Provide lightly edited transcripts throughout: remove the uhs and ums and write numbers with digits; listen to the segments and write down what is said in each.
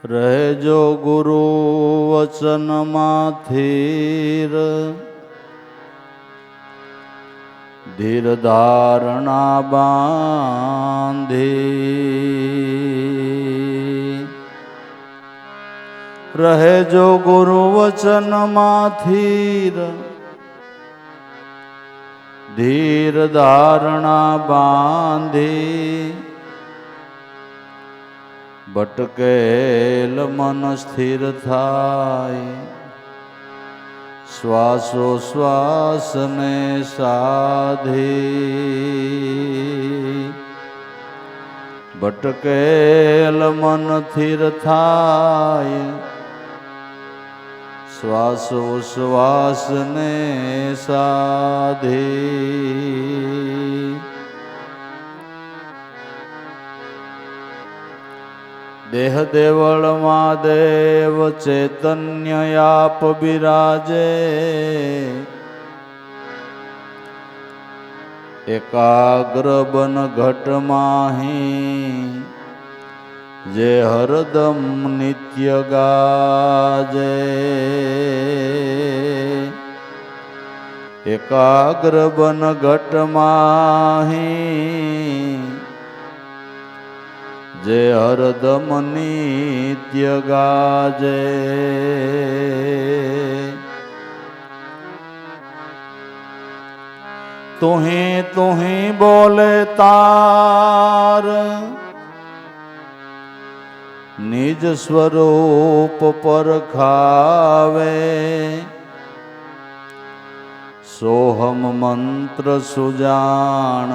રહેજો ગુરુ વચનમાં થીર, ધીર ધારણા બાંધી. રહેજો ગુરુ વચનમાં થીર, ધીર ધારણા બાંધી. ભટકેલ મન સ્થિર થાય, શ્વાસો શ્વાસને સાધી. ભટકેલ મન સ્થિર થાય, શ્વાસો શ્વાસને સાધી. દેહ દેવળમાં દેવ ચૈતન્ય આપ બિરાજે, એકાગ્ર બન ઘટ માહી જે હરદમ નિત્ય ગાજે. એકાગ્ર બન ઘટ માહી જે હરદમ નિત્ય ગાજે. તુહી તુહી બોલે તાર, નિજ સ્વરૂપ પરખાવે. સોહમ મંત્ર સુજાણ,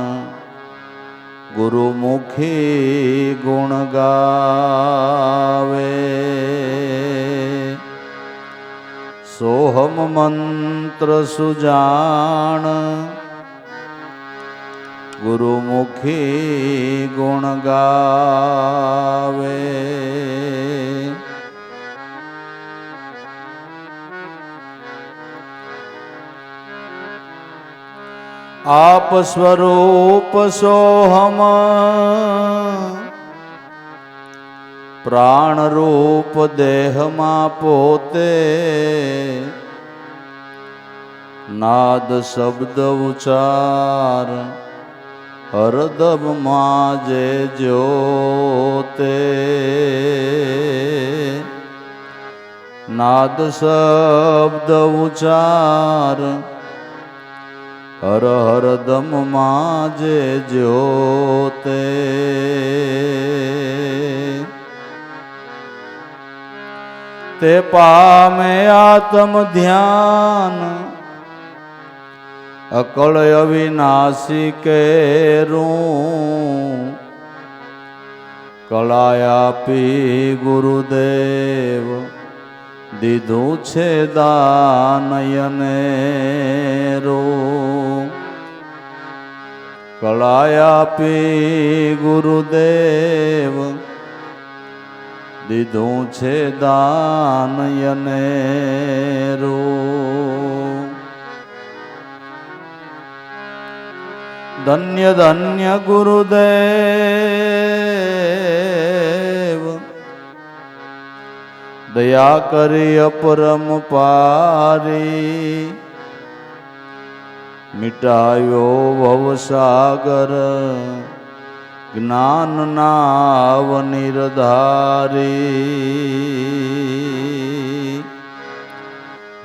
ગુરુમુખી ગુણ ગાવે. સોહમ મંત્ર સુજાણ, ગુરુમુખી ગુણ ગાવે. આપ સ્વરૂપ સોહમ, પ્રાણ રૂપ દેહમાં પોતે. નાદ શબ્દ ઉચ્ચાર હરદમમાં જે જ્યોતે. નાદ શબ્દ ઉચ્ચાર હર હરદમમાં જે જ્યોતે. તે પામે આત્મ ધ્યાન, અકળ અવિનાશી કેરું. કળાયાપી ગુરુદેવ દીધું છે દાનયનેરું. કળાયાપી ગુરુદેવ દીધું છે દાનયનેરું. ધન્ય ધન્ય ગુરુદેવ, દયા કરી અપરમ પારી. મિટાયો ભવસાગર જ્ઞાન નાવ નિર્ધારી.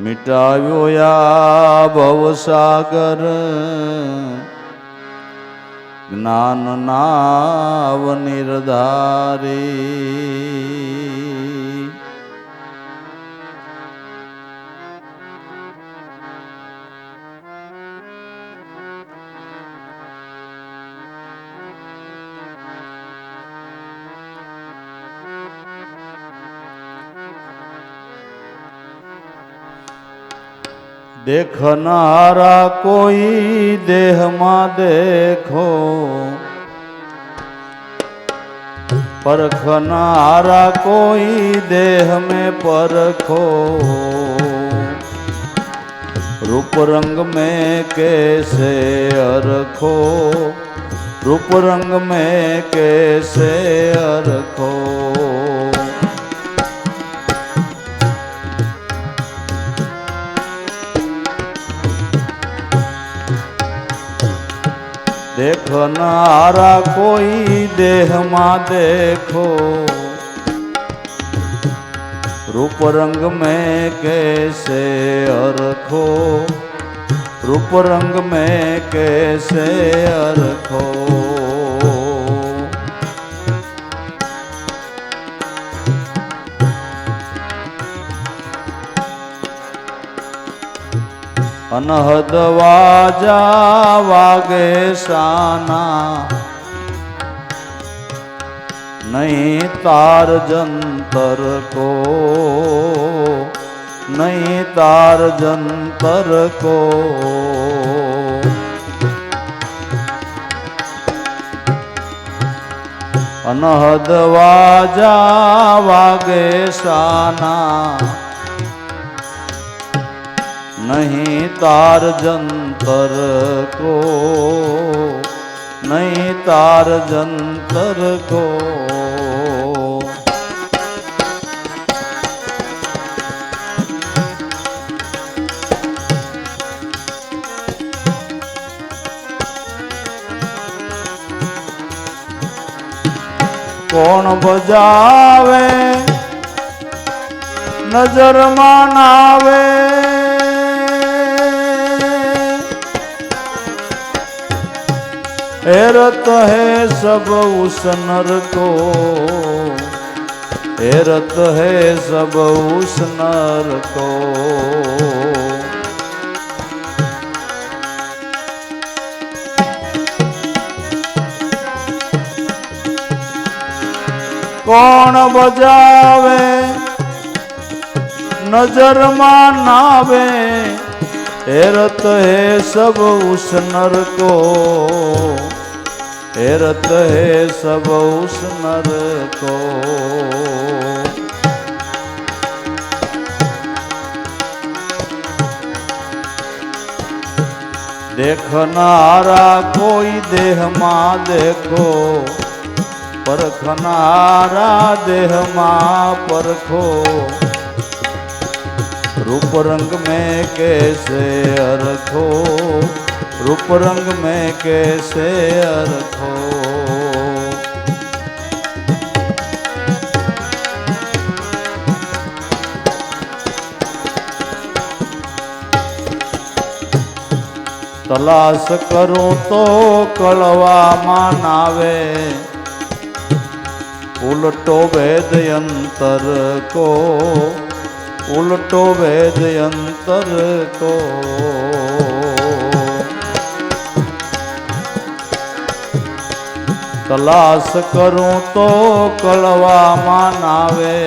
મિટાયો યા ભવસાગર જ્ઞાન નાવ નિર્ધારી. देखनारा कोई देह में देखो, परखनारा कोई देह में परखो। रूप रंग में कैसे अरखो, रूप रंग में कैसे अरखो। तारा कोई देह मां देखो, रूप रंग में कैसे अरखो, रूप रंग में कैसे अरखो। अनहद वाजा वागे शाना, नहीं तार जंतर को, नहीं तार जंतर को। अनहद वाजा वागे शाना, नहीं तार जंतर को, नहीं तार जंतर को। कौन बजावे नजर मानावे, हैरत है सब उस नर को, हैरत है सब उस नर को। कौन बजावे नजर मानावे, हैरत है सब उस नर को, हैरत है सब उस नर को। देखनारा कोई देह मां देखो, परखनारा देह मां परखो, रूप रंग में कैसे अरखो, रूप रंग में कैसे अरखो। तलाश करो तो कलवा मानावे, उल्टो वेद यंत्र को, उल्टो वेद यंत्र को। तलाश करूं तो कलवा मानावे,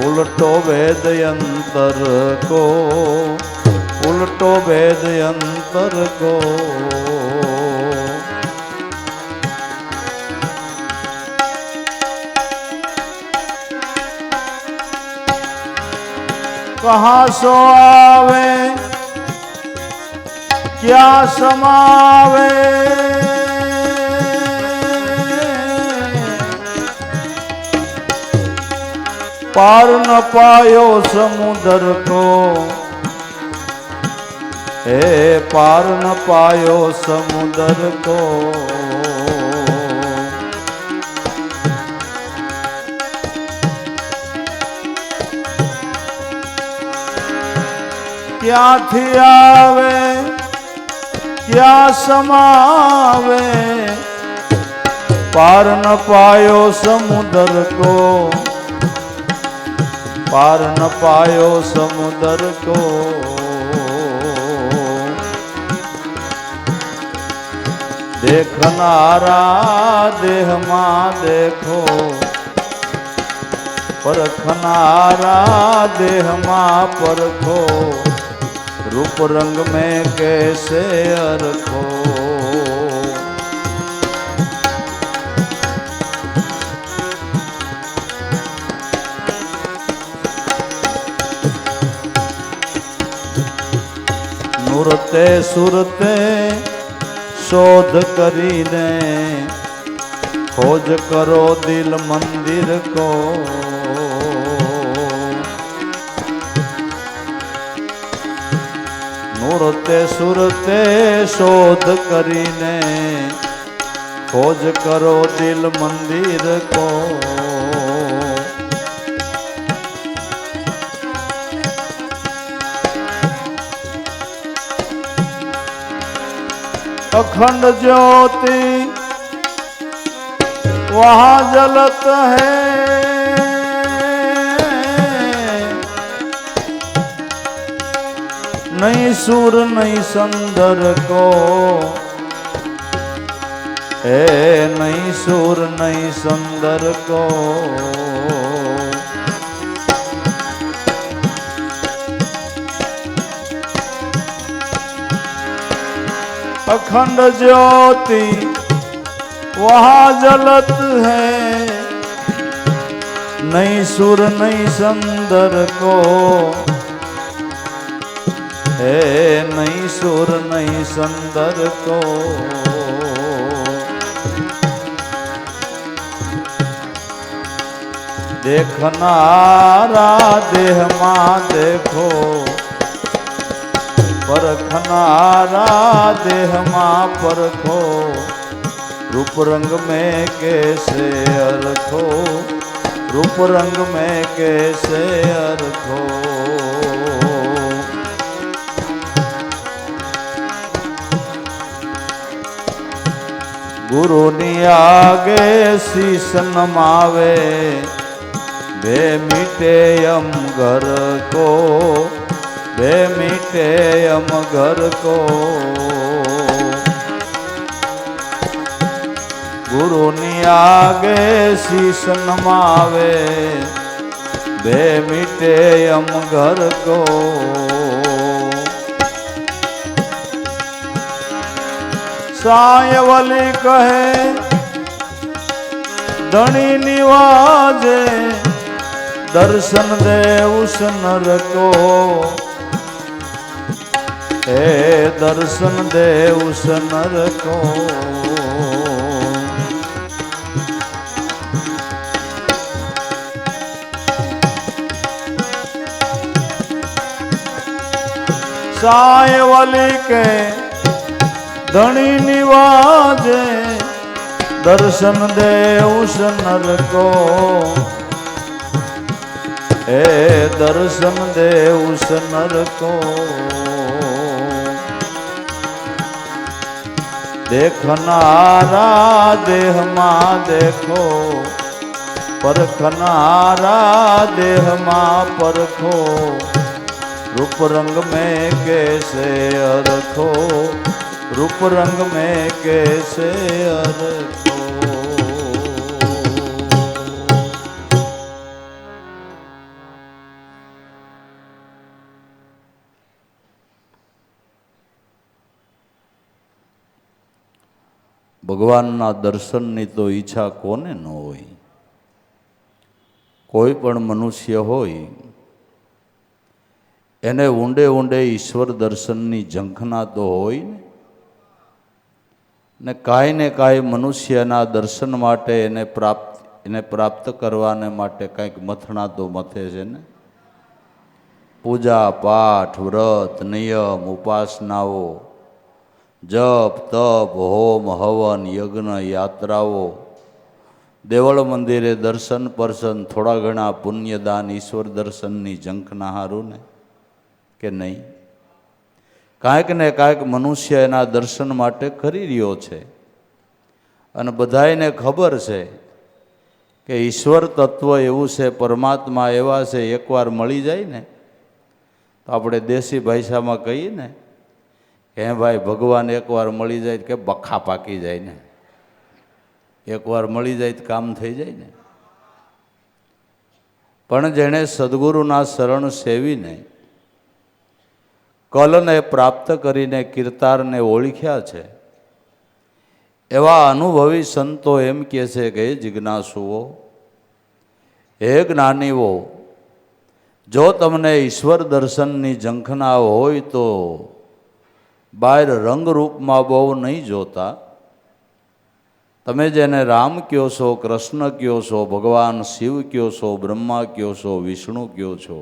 उल्टो वेद यंत्र को, उल्टो वेद यंत्र को। कहाँ सो आवे क्या समावे, पार न पायो समुद्र को, हे पार न पायो समुद्र को। क्या थी आवे क्या समावे, पार न पायो समुद्र को, पार न पायो समुद्र को। देखनारा देह मां देखो, परखनारा देह मां परखो, रूप रंग में कैसे अरखो। नुरते सुरते शोध करीने, खोज करो दिल मंदिर को। સુરતે સુરતે શોધ કરીને खोज करो दिल मंदिर को। अखंड ज्योति वहाँ जलत है, नहीं सूर नहीं संदर को, है नहीं सूर नहीं संदर को। अखंड ज्योति वहाँ जलत है, नहीं सूर नहीं संदर को, है नहीं सूर नहीं संदर को। देखनारा देह मां देखो, परखनारा देह मां परखो, रूप रंग में कैसे अरखो, रूप रंग में कैसे अरखो। गुरु नी आगे शीश नमावे, बे मीटे यम घर को, बे मीटे यम घर को। गुरु नी आगे शीश नमावे, बे मीटे यम घर को। सायवली कहे धनी निवाजे, दर्शन दे उस नर को, हे दर्शन दे उस नर को। सायवली के धनी निवाजे, दर्शन दे उस नर को, हे दर्शन दे उस नर को। देखनारा देह मां देखो, परखनारा देह मां परखो, रूप रंग में कैसे अरखो, रूप रंग में कैसे अरखो। ભગવાનના દર્શનની તો ઈચ્છા કોને ન હોય? કોઈ પણ મનુષ્ય હોય એને ઊંડે ઊંડે ઈશ્વર દર્શનની ઝંખના તો હોય ને કાંઈ મનુષ્યના દર્શન માટે એને પ્રાપ્ત કરવાને માટે કંઈક મથણા તો મથે છે ને. પૂજા પાઠ વ્રત નિયમ ઉપાસનાઓ, જપ તપ હોમ હવન યજ્ઞ યાત્રાઓ, દેવળ મંદિરે દર્શન પરશન, થોડા ઘણા પુણ્યદાન ઈશ્વર દર્શનની ઝંખના હારું ને કે નહીં? કાંઈક ને કાંઈક મનુષ્ય એના દર્શન માટે કરી રહ્યો છે અને બધાયને ખબર છે કે ઈશ્વર તત્વ એવું છે, પરમાત્મા એવા છે, એકવાર મળી જાય ને તો આપણે દેશી ભાષામાં કહીએ ને કે હે ભાઈ ભગવાન એકવાર મળી જાય કે બખા પાકી જાય ને, એકવાર મળી જાય તો કામ થઈ જાય ને. પણ જેણે સદગુરુના શરણ સેવીને કલને પ્રાપ્ત કરીને કીર્તારને ઓળખ્યા છે એવા અનુભવી સંતો એમ કહે છે કે જિજ્ઞાસુઓ, હે જ્ઞાનીઓ, જો તમને ઈશ્વર દર્શનની ઝંખના હોય તો બહાર રંગરૂપમાં બહુ નહીં જોતા. તમે જેને રામ કહો છો, કૃષ્ણ કહો છો, ભગવાન શિવ કહો છો, બ્રહ્મા કહો છો, વિષ્ણુ કહો છો,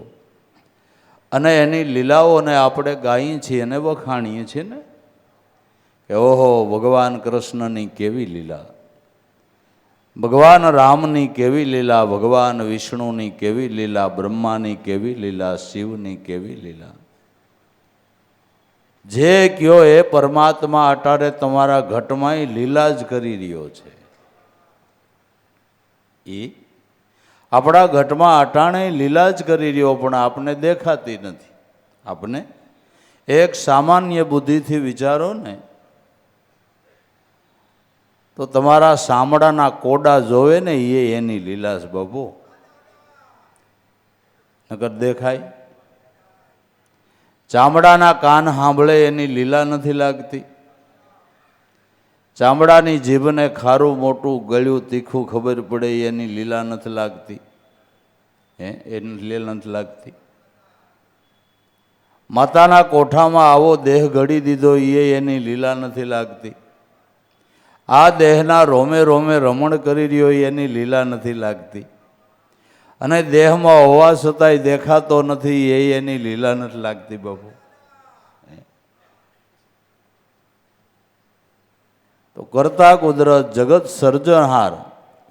અને એની લીલાઓને આપણે ગાઈએ છીએ અને વખાણીએ છીએ ને કે ઓહો ભગવાન કૃષ્ણની કેવી લીલા, ભગવાન રામની કેવી લીલા, ભગવાન વિષ્ણુની કેવી લીલા, બ્રહ્માની કેવી લીલા, શિવની કેવી લીલા. જે કયો એ પરમાત્મા અટારે તમારા ઘટમાં લીલા જ કરી રહ્યો છે. એ આપણા ઘટમાં અટાણે લીલા જ કરી રહ્યો, પણ આપને દેખાતી નથી. આપને એક સામાન્ય બુદ્ધિથી વિચારો ને તો તમારા સામડાના કોડા જોવે ને એ એની લીલા છે બાબુ, નકર દેખાય? ચામડાના કાન સાંભળે એની લીલા નથી લાગતી? ચામડાની જીભને ખારું મોટું ગળ્યું તીખું ખબર પડે એની લીલા નથી લાગતી? એની લીલા નથી લાગતી? માતાના કોઠામાં આવો દેહ ઘડી દીધો એની લીલા નથી લાગતી? આ દેહના રોમે રોમે રમણ કરી રહ્યો એની લીલા નથી લાગતી? અને દેહમાં હોવા છતાંય દેખાતો નથી એની લીલા નથી લાગતી બાબુ? તો કરતા કુદરત જગત સર્જનહાર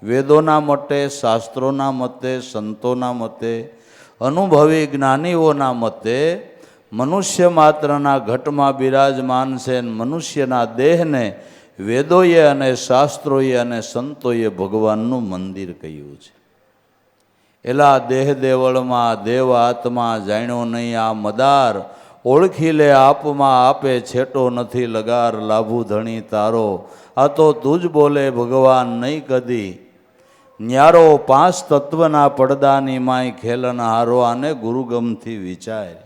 વેદોના મતે, શાસ્ત્રોના મતે, સંતોના મતે, અનુભવી જ્ઞાનીઓના મતે મનુષ્ય માત્રના ઘટમાં બિરાજમાન છે. મનુષ્યના દેહને વેદોએ અને શાસ્ત્રોએ અને સંતોએ ભગવાનનું મંદિર કહ્યું છે. એલા દેહ દેવળમાં દેવ આત્મા જાણ્યો નહીં આ મદાર, ઓળખી લે આપમાં આપે છેટો નથી લગાર, લાભુ ધણી તારો આ તો તું જ બોલે ભગવાન નહીં કદી, ન્યારો પાંચ તત્વના પડદાની માય ખેલન હારો, આને ગુરુગમથી વિચાર.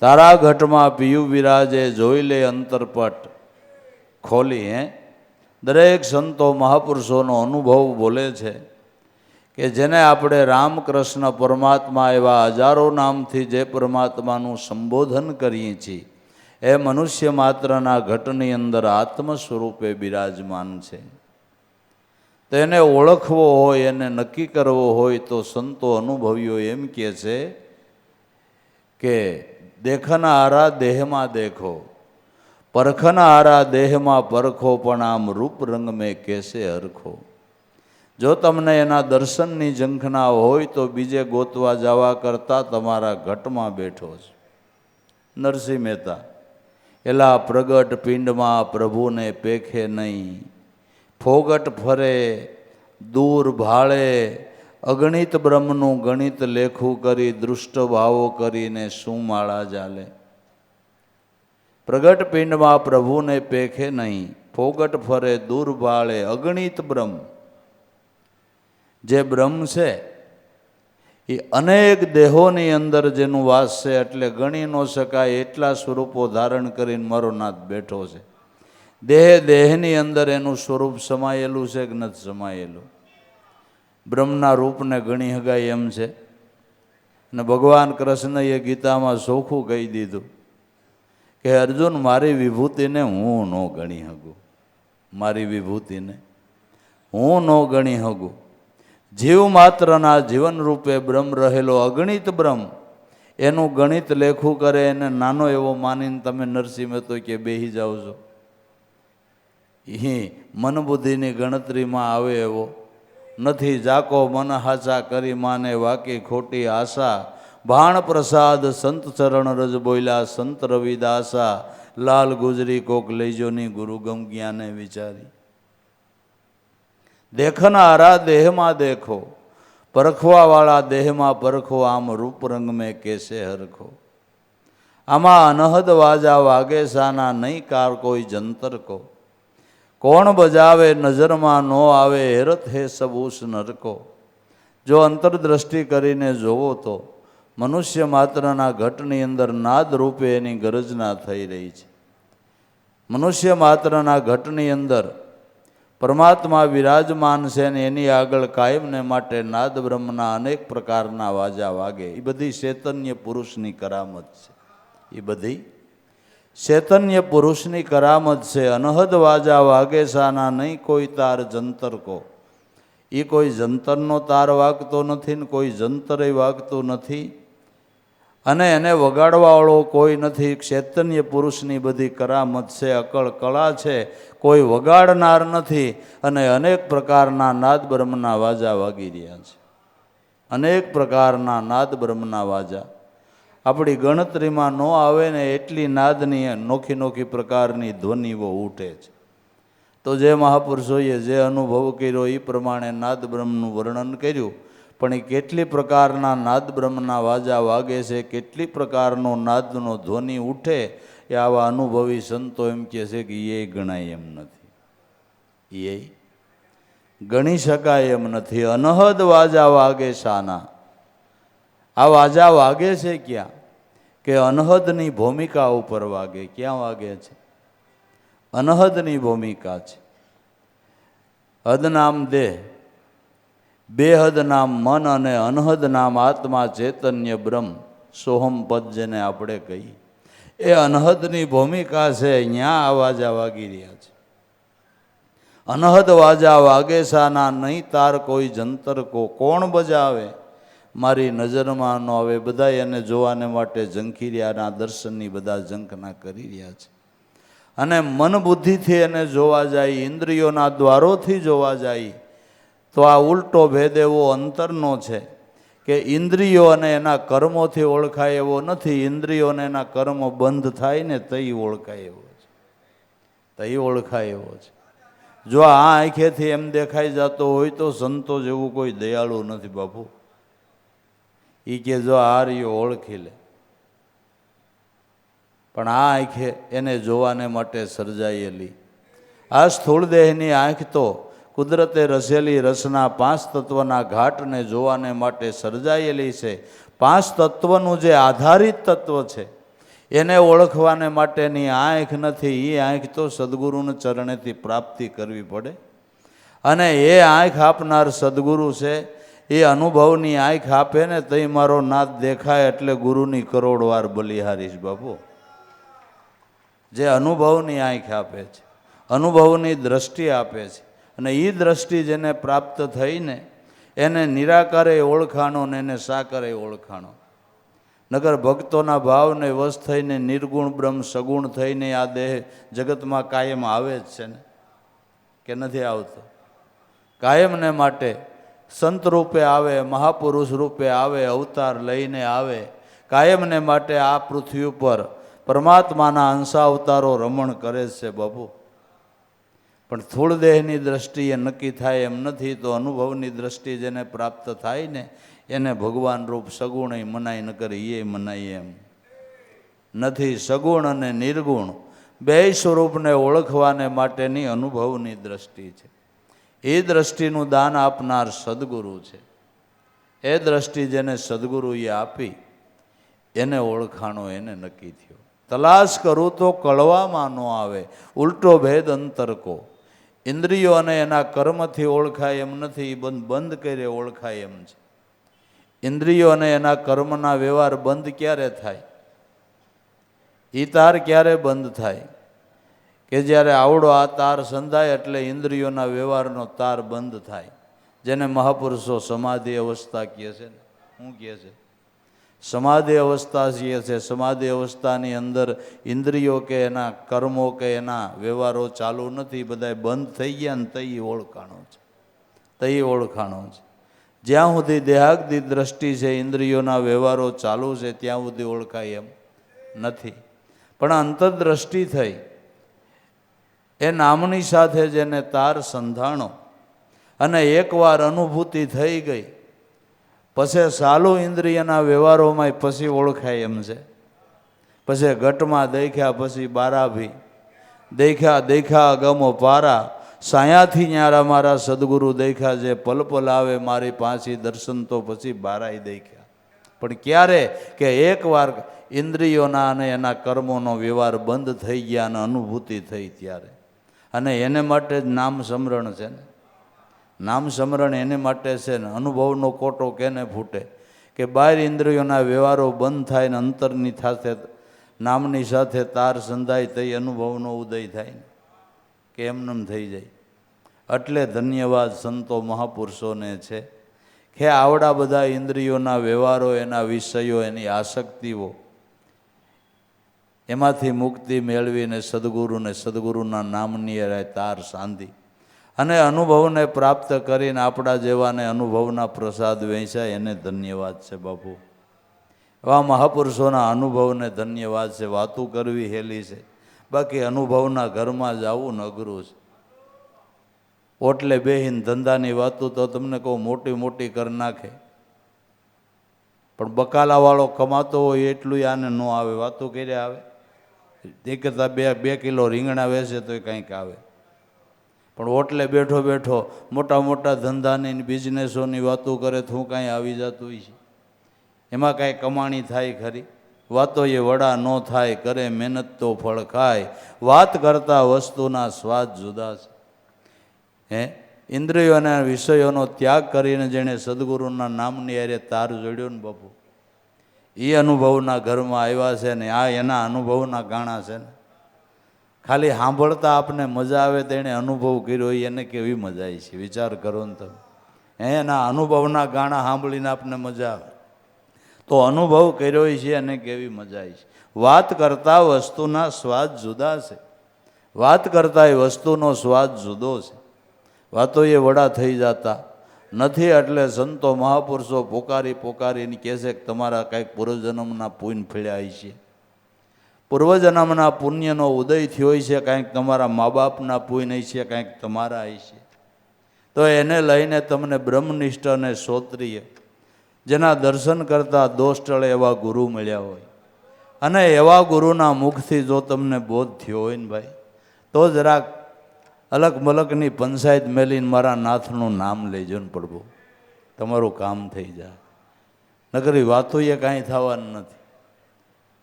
તારા ઘટમાં પિયું બિરાજે જોઈ લે અંતરપટ ખોલી. દરેક સંતો મહાપુરુષોનો અનુભવ બોલે છે કે જેને આપણે રામકૃષ્ણ પરમાત્મા એવા હજારો નામથી જે પરમાત્માનું સંબોધન કરીએ છીએ એ મનુષ્ય માત્રના ઘટની અંદર આત્મ સ્વરૂપે બિરાજમાન છે. તેને ઓળખવો હોય, એને નક્કી કરવો હોય તો સંતો અનુભવીઓ એમ કહે છે કે દેખનારા દેહમાં દેખો, પરખનારા દેહમાં પરખો, પણ આમ રૂપ રંગ મેં કેસે હરખો. જો તમને એના દર્શનની ઝંખના હોય તો બીજે ગોતવા જવા કરતાં તમારા ઘટમાં બેઠો છે. નરસિંહ મહેતા એલા પ્રગટ પિંડમાં પ્રભુને પેખે નહીં, ફોગટ ફરે દૂર ભાળે, અગણિત બ્રહ્મનું ગણિત લેખું કરી, દૃષ્ટ ભાવો કરીને શું માળા ચાલે. પ્રગટ પિંડમાં પ્રભુને પેખે નહીં, ફોગટ ફરે દૂર ભાળે, અગણિત બ્રહ્મ. જે બ્રહ્મ છે એ અનેક દેહોની અંદર જેનું વાસ છે, એટલે ગણી ન શકાય એટલા સ્વરૂપો ધારણ કરીને મારો નાથ બેઠો છે. દેહની અંદર એનું સ્વરૂપ સમાયેલું છે કે નથી સમાયેલું? બ્રહ્મના રૂપને ગણી હગાય એમ છે. અને ભગવાન કૃષ્ણએ ગીતામાં ચોખ્ખું કહી દીધું કે અર્જુન મારી વિભૂતિને હું ન ગણી શકું, મારી વિભૂતિને હું ન ગણી શકું. જીવ માત્રના જીવન રૂપે બ્રહ્મ રહેલો અગણિત બ્રહ્મ એનું ગણિત લેખું કરે, એને નાનો એવો માનીને તમે નરસિંહ મહેતો કે બેસી જાઓ છો. એ મન બુદ્ધિની ગણતરીમાં આવે એવો નથી. જાકો મન હાચા કરી માને વાકી ખોટી આશા, ભાણ પ્રસાદ સંત ચરણ રજ બોલ્યા સંત રવિદાસા, લાલ ગુજરી કોક લઈજોની ગુરુગમ જ્ઞાને વિચારી. દેખનારા દેહમાં દેખો, પરખવાવાળા દેહમાં પરખો, આમ રૂપ રંગ મેં કેસે હરખો. આમાં અનહદ વાજા વાગે સાના, નહીં કાર કોઈ જંતર કો, કોણ બજાવે નજરમાં નો આવે, હેરત હે સબૂસ નરકો. જો અંતરદ્રષ્ટિ કરીને જોવો તો મનુષ્ય માત્રના ઘટની અંદર નાદ રૂપે એની ગરજના થઈ રહી છે. મનુષ્ય માત્રના ઘટની અંદર પરમાત્મા વિરાજમાન છે ને એની આગળ કાયમને માટે નાદ બ્રહ્મના અનેક પ્રકારના વાજા વાગે. એ બધી ચૈતન્ય પુરુષની કરામત છે. એ બધી ચૈતન્ય પુરુષની કરામત છે. અનહદ વાજા વાગે સાના, નહીં કોઈ તાર જંતર કો. એ કોઈ જંતરનો તાર વાગતો નથી ને કોઈ જંતરે વાગતું નથી. અને એને વગાડવાવાળો કોઈ નથી. ચૈતન્ય પુરુષની બધી કરામત છે, અકળ કળા છે, કોઈ વગાડનાર નથી. અને અનેક પ્રકારના નાદ બ્રહ્મના વાજા વાગી રહ્યા છે. અનેક પ્રકારના નાદ બ્રહ્મના વાજા આપણી ગણતરીમાં ન આવે ને એટલી નાદની નોખી નોખી પ્રકારની ધ્વનિઓ ઉઠે છે. તો જે મહાપુરુષોએ જે અનુભવ કર્યો એ પ્રમાણે નાદ બ્રહ્મનું વર્ણન કર્યું. પણ એ કેટલી પ્રકારના નાદ બ્રહ્મના વાજા વાગે છે, કેટલી પ્રકારનો નાદનો ધ્વનિ ઉઠે, એ આવા અનુભવી સંતો એમ કહે છે કે એ ગણાય એમ નથી, એ ગણી શકાય એમ નથી. અનહદ વાજા વાગે શાના, આ વાજા વાગે છે ક્યાં? કે અનહદની ભૂમિકા ઉપર વાગે. ક્યાં વાગે છે? અનહદની ભૂમિકા છે. હદ નામ દેહ, બેહદ નામ મન અને અનહદ નામ આત્મા ચૈતન્ય બ્રહ્મ સોહમ પદ જેને આપણે કહીએ, એ અનહદની ભૂમિકા છે. અહીંયા આ વાજા વાગી રહ્યા છે. અનહદ વાજા વાગે સાના, નહીં તાર કોઈ જંતર કો કોણ બજાવે, મારી નજરમાં ન આવે. બધા એને જોવાને માટે ઝંખી રહ્યાના દર્શનની બધા ઝંખના કરી રહ્યા છે. અને મન બુદ્ધિથી એને જોવા જાય, ઇન્દ્રિયોના દ્વારોથી જોવા જાય, તો આ ઉલટો ભેદ એવો અંતરનો છે કે ઇન્દ્રિયો અને એના કર્મોથી ઓળખાય એવો નથી. ઇન્દ્રિયોને એના કર્મ બંધ થાય ને તઈ ઓળખાય એવો છે, તઈ ઓળખાય એવો છે. જો આ આંખેથી એમ દેખાઈ જતો હોય તો સંતો જેવું કોઈ દયાળુ નથી બાપુ. એ કે જો આ રહ્યો ઓળખી લે. પણ આ આંખે એને જોવાને માટે સર્જાયેલી આ સ્થૂળ દેહની આંખ તો કુદરતે રચેલી રચના પાંચ તત્વના ઘાટને જોવાને માટે સર્જાયેલી છે. પાંચ તત્વનું જે આધારિત તત્વ છે એને ઓળખવાને માટેની આંખ નથી. એ આંખ તો સદગુરુના ચરણેથી પ્રાપ્તિ કરવી પડે. અને એ આંખ આપનાર સદગુરુ છે. એ અનુભવની આંખ આપે ને તઈ મારો નાથ દેખાય એટલે ગુરુની કરોડ વાર બલિહારીશ બાપુ. જે અનુભવની આંખ આપે છે, અનુભવની દ્રષ્ટિ આપે છે, અને એ દ્રષ્ટિ જેને પ્રાપ્ત થઈને એને નિરાકારે ઓળખાણો ને એને સાકારે ઓળખાણો. નગર ભક્તોના ભાવને વશ થઈને નિર્ગુણ બ્રહ્મ સગુણ થઈને આ દેહ જગતમાં કાયમ આવે જ છે ને, કે નથી આવતો? કાયમને માટે સંત રૂપે આવે, મહાપુરુષ રૂપે આવે, અવતાર લઈને આવે. કાયમને માટે આ પૃથ્વી ઉપર પરમાત્માના અંશાવતારો રમણ કરે છે બાપુ. પણ સ્થૂળ દેહની દ્રષ્ટિએ નક્કી થાય એમ નથી. તો અનુભવની દ્રષ્ટિ જેને પ્રાપ્ત થાય ને એને ભગવાન રૂપ સગુણ મનાય, ન કરે એ મનાય એમ નથી. સગુણ અને નિર્ગુણ બે સ્વરૂપને ઓળખવાને માટેની અનુભવની દ્રષ્ટિ છે. એ દ્રષ્ટિનું દાન આપનાર સદગુરુ છે. એ દ્રષ્ટિ જેને સદગુરુએ આપી એને ઓળખાણો, એને નક્કી થયો. તલાશ કરું તો કળવામાં ન આવે, ઉલટો ભેદ અંતર કો. ઇન્દ્રિયો અને એના કર્મથી ઓળખાય એમ નથી, બંધ કરે ઓળખાય એમ છે. ઇન્દ્રિયો અને એના કર્મના વ્યવહાર બંધ ક્યારે થાય? એ તાર ક્યારે બંધ થાય? કે જ્યારે આવડો આ તાર સંધાય એટલે ઇન્દ્રિયોના વ્યવહારનો તાર બંધ થાય. જેને મહાપુરુષો સમાધિ અવસ્થા કહે છે ને, શું કહે છે? સમાધિ અવસ્થા કહે છે. સમાધિ અવસ્થાની અંદર ઇન્દ્રિયો કે એના કર્મો કે એના વ્યવહારો ચાલુ નથી, બધા બંધ થઈ ગયા ને તઈ ઓળખાણો છે, તઈ ઓળખાણો છે. જ્યાં સુધી દેહાગદી દ્રષ્ટિ છે, ઇન્દ્રિયોના વ્યવહારો ચાલુ છે, ત્યાં સુધી ઓળખાય એમ નથી. પણ અંતરદ્રષ્ટિ થઈ એ નામની સાથે જેને તાર સંધાણો અને એકવાર અનુભૂતિ થઈ ગઈ પછી સાલું ઇન્દ્રિયના વ્યવહારોમાં પછી ઓળખાય એમ છે. પછી ઘટમાં દેખ્યા, પછી બારાભી દેખ્યા, દેખ્યા ગમો પારા, સાયાથી ન્યારા મારા સદગુરુ દેખ્યા. જે પલ પલ આવે મારી પાછી દર્શન તો પછી બારાય દેખ્યા. પણ ક્યારે? કે એકવાર ઇન્દ્રિયોના અને એના કર્મોનો વ્યવહાર બંધ થઈ ગયા અને અનુભૂતિ થઈ ત્યારે. અને એને માટે જ નામ સ્મરણ છે ને, નામ સ્મરણ એને માટે છે ને. અનુભવનો કોટો કેને ફૂટે? કે બહાર ઇન્દ્રિયોના વ્યવહારો બંધ થાય ને અંતરની સાથે નામની સાથે તાર સંધાય તઈ અનુભવનો ઉદય થાય ને, કે એમનેમ થઈ જાય. એટલે ધન્યવાદ સંતો મહાપુરુષોને છે કે આવડા બધા ઇન્દ્રિયોના વ્યવહારો, એના વિષયો, એની આસક્તિઓ, એમાંથી મુક્તિ મેળવીને સદગુરુને, સદગુરુના નામની તાર સાંધી અને અનુભવને પ્રાપ્ત કરીને આપણા જેવાને અનુભવના પ્રસાદ વહેંચાય, એને ધન્યવાદ છે બાપુ. એવા મહાપુરુષોના અનુભવને ધન્યવાદ છે. વાતું કરવી હેલી છે, બાકી અનુભવના ઘરમાં જવું અઘરું છે. ઓટલે બેહીને ધંધાની વાતું તો તમને કહું મોટી મોટી કરી નાખે, પણ બકાલાવાળો કમાતો હોય એટલું આને ન આવે. વાતું કર્યા આવે, એ કરતાં 2 કિલો રીંગણા વેચે તો કંઈક આવે. પણ ઓટલે બેઠો બેઠો મોટા મોટા ધંધાની બિઝનેસોની વાતો કરે તો હું કાંઈ આવી જતું હોય છે. એમાં કાંઈ કમાણી થાય ખરી? વાતો એ વડા ન થાય, કરે મહેનત તો ફળ ખાય. વાત કરતા વસ્તુના સ્વાદ જુદા છે. ઇન્દ્રિયોના વિષયોનો ત્યાગ કરીને જેણે સદગુરુના નામની હારે તાર જોડ્યો ને બાપુ, એ અનુભવના ઘરમાં આવ્યા છે ને. આ એના અનુભવના ગાણા છે ને. ખાલી સાંભળતા આપને મજા આવે, તેણે અનુભવ કર્યો એને કેવી મજા આવી છે, વિચાર કરો ને તમે. એના અનુભવના ગાણા સાંભળીને આપને મજા આવે, તો અનુભવ કર્યો છે અને કેવી મજા આવી છે. વાત કરતા વસ્તુના સ્વાદ જુદા છે. વાત કરતા એ વસ્તુનો સ્વાદ જુદો છે. વાતો એ વડા થઈ જતા નથી. એટલે સંતો મહાપુરુષો પોકારીને કહે છે કે તમારા કાંઈક પૂર્વજન્મના પુણ્ય ફળ્યા છે, પૂર્વજન્મના પુણ્યનો ઉદય થયો છે, કાંઈક તમારા મા બાપના પુણ્ય છે, કાંઈક તમારા છે. તો એને લઈને તમને બ્રહ્મનિષ્ઠ અને શ્રોત્રિય, જેના દર્શન કરતા દોષ ટળે એવા ગુરુ મળ્યા હોય, અને એવા ગુરુના મુખથી જો તમને બોધ થયો હોય ને ભાઈ, તો જરાક અલગ મલકની પંચાયત મેલીને મારા નાથનું નામ લેજો ને પ્રભુ, તમારું કામ થઈ જાય. નકરી વાતો એ કાંઈ થવાનું નથી.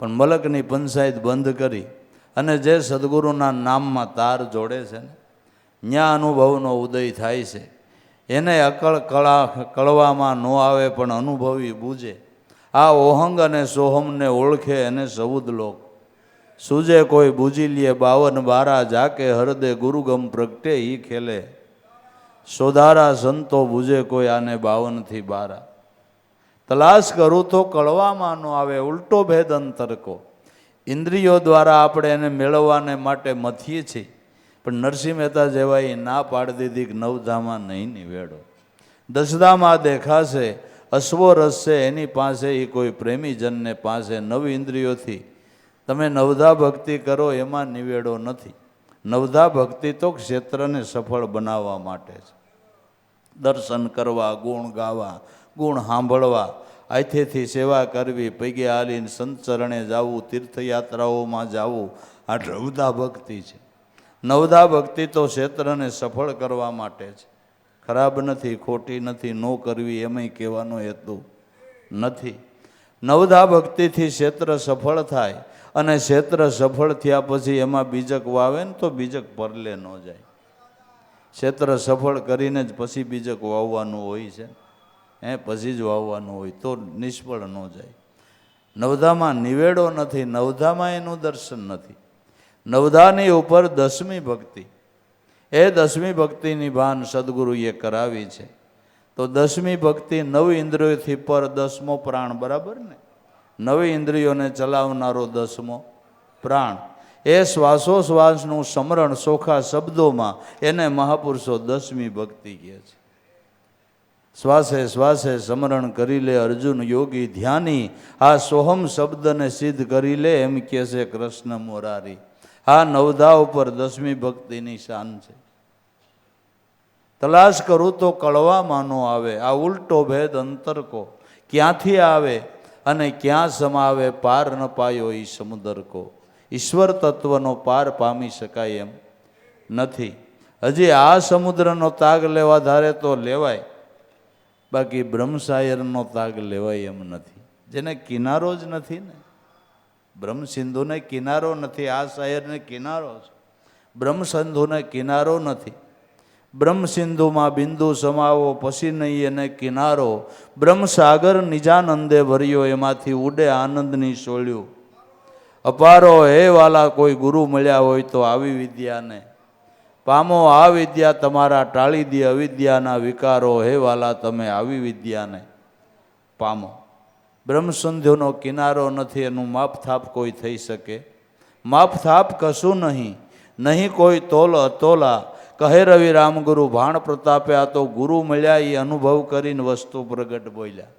પણ મલકની પંચાયત બંધ કરી અને જે સદગુરુના નામમાં તાર જોડે છે ને, ત્યાં અનુભવનો ઉદય થાય છે. એને અકળ કળવામાં ન આવે, પણ અનુભવી બૂજે. આ ઓહંગ અને સોહમને ઓળખે એને સૌદ લોક, સૂજે કોઈ બૂજી લે 52 જાકે હરદે ગુરુગમ પ્રગટે ઈ ખેલે, સોધારા સંતો બૂજે કોઈ આને 52 તલાશ કરું તો કળવામાં ન આવે, ઉલટો ભેદ અંતરકો. ઇન્દ્રિયો દ્વારા આપણે એને મેળવવાને માટે મથીએ છીએ, પણ નરસિંહ મહેતા જેવા એ ના પાડી દીધી કે નવધામાં નહીં નિવેડો. દસધામાં દેખાશે અશ્વો રસ છે એની પાસે, એ કોઈ પ્રેમીજનને પાસે. નવ ઇન્દ્રિયોથી તમે નવધા ભક્તિ કરો એમાં નિવેડો નથી. નવધા ભક્તિ તો ક્ષેત્રને સફળ બનાવવા માટે છે. દર્શન કરવા, ગુણ ગાવા, ગુણ સાંભળવા, આથેથી સેવા કરવી, પૈગે હાલીને સંત ચરણે જવું, તીર્થયાત્રાઓમાં જવું, આ નવધા ભક્તિ છે. નવધા ભક્તિ તો ક્ષેત્રને સફળ કરવા માટે છે. ખરાબ નથી, ખોટી નથી, ન કરવી એમાંય કહેવાનો હેતુ નથી. નવધા ભક્તિથી ક્ષેત્ર સફળ થાય, અને ક્ષેત્ર સફળ થયા પછી એમાં બીજક વાવે ને તો બીજક પરલે ન જાય. ક્ષેત્ર સફળ કરીને જ પછી બીજક વાવવાનું હોય છે, પછી જ વાવવાનું હોય, તો નિષ્ફળ ન જાય. નવધામાં નિવેડો નથી, નવધામાં એનું દર્શન નથી. નવધાની ઉપર 10મી ભક્તિ, એ 10મી ભક્તિની ભાન સદગુરુએ કરાવી છે. તો 10મી ભક્તિ 9 ઇન્દ્રિયોથી પર 10મો પ્રાણ, બરાબર ને? 9 ઇન્દ્રિયોને ચલાવનારો 10મો પ્રાણ, એ શ્વાસોશ્વાસનું સમરણ સોખા શબ્દોમાં, એને મહાપુરુષો 10મી ભક્તિ કહે છે. શ્વાસે શ્વાસે સમરણ કરી લે અર્જુન યોગી ધ્યાની, આ સોહમ શબ્દને સિદ્ધ કરી લે, એમ કહે છે કૃષ્ણ મોરારી. આ નવધા ઉપર 10મી ભક્તિની શાન છે. તલાશ કરું તો કળવામાં ન આવે, આ ઉલટો ભેદ અંતરકો. ક્યાંથી આવે અને ક્યાં સમાવે, પાર ન પાયો ઈ સમુદર કો. ઈશ્વર તત્વનો પાર પામી શકાય એમ નથી. હજી આ સમુદ્રનો તાગ લેવા ધારે તો લેવાય, બાકી બ્રહ્મસાયરનો તાગ લેવાય એમ નથી. જેને કિનારો જ નથી ને, બ્રહ્મસિંધુને કિનારો નથી, આ સાયરને કિનારો છે. બ્રહ્મસિંધુને કિનારો નથી. બ્રહ્મસિંધુમાં બિંદુ સમાવો પછી નહીં એને કિનારો. બ્રહ્મસાગર નિજાનંદે ભર્યો, એમાંથી ઉડે આનંદની સોળ્યું. અપારો હે વાલા કોઈ ગુરુ મળ્યા હોય તો આવી વિદ્યાને, પામો આ વિદ્યા તમારા ટાળી દે અવિદ્યાના વિકારો, હે વાલા તમે આવી વિદ્યાને પામો. બ્રહ્મસંધ્યોનો કિનારો નથી, એનું માપથાપ કોઈ થઈ શકે? માપથાપ કશું નહીં, નહીં કોઈ તોલ અતોલા. કહે રવિ રામગુરુ ભાણ પ્રતાપે, આ તો ગુરુ મળ્યા એ અનુભવ કરીને વસ્તુ પ્રગટ બોલ્યા.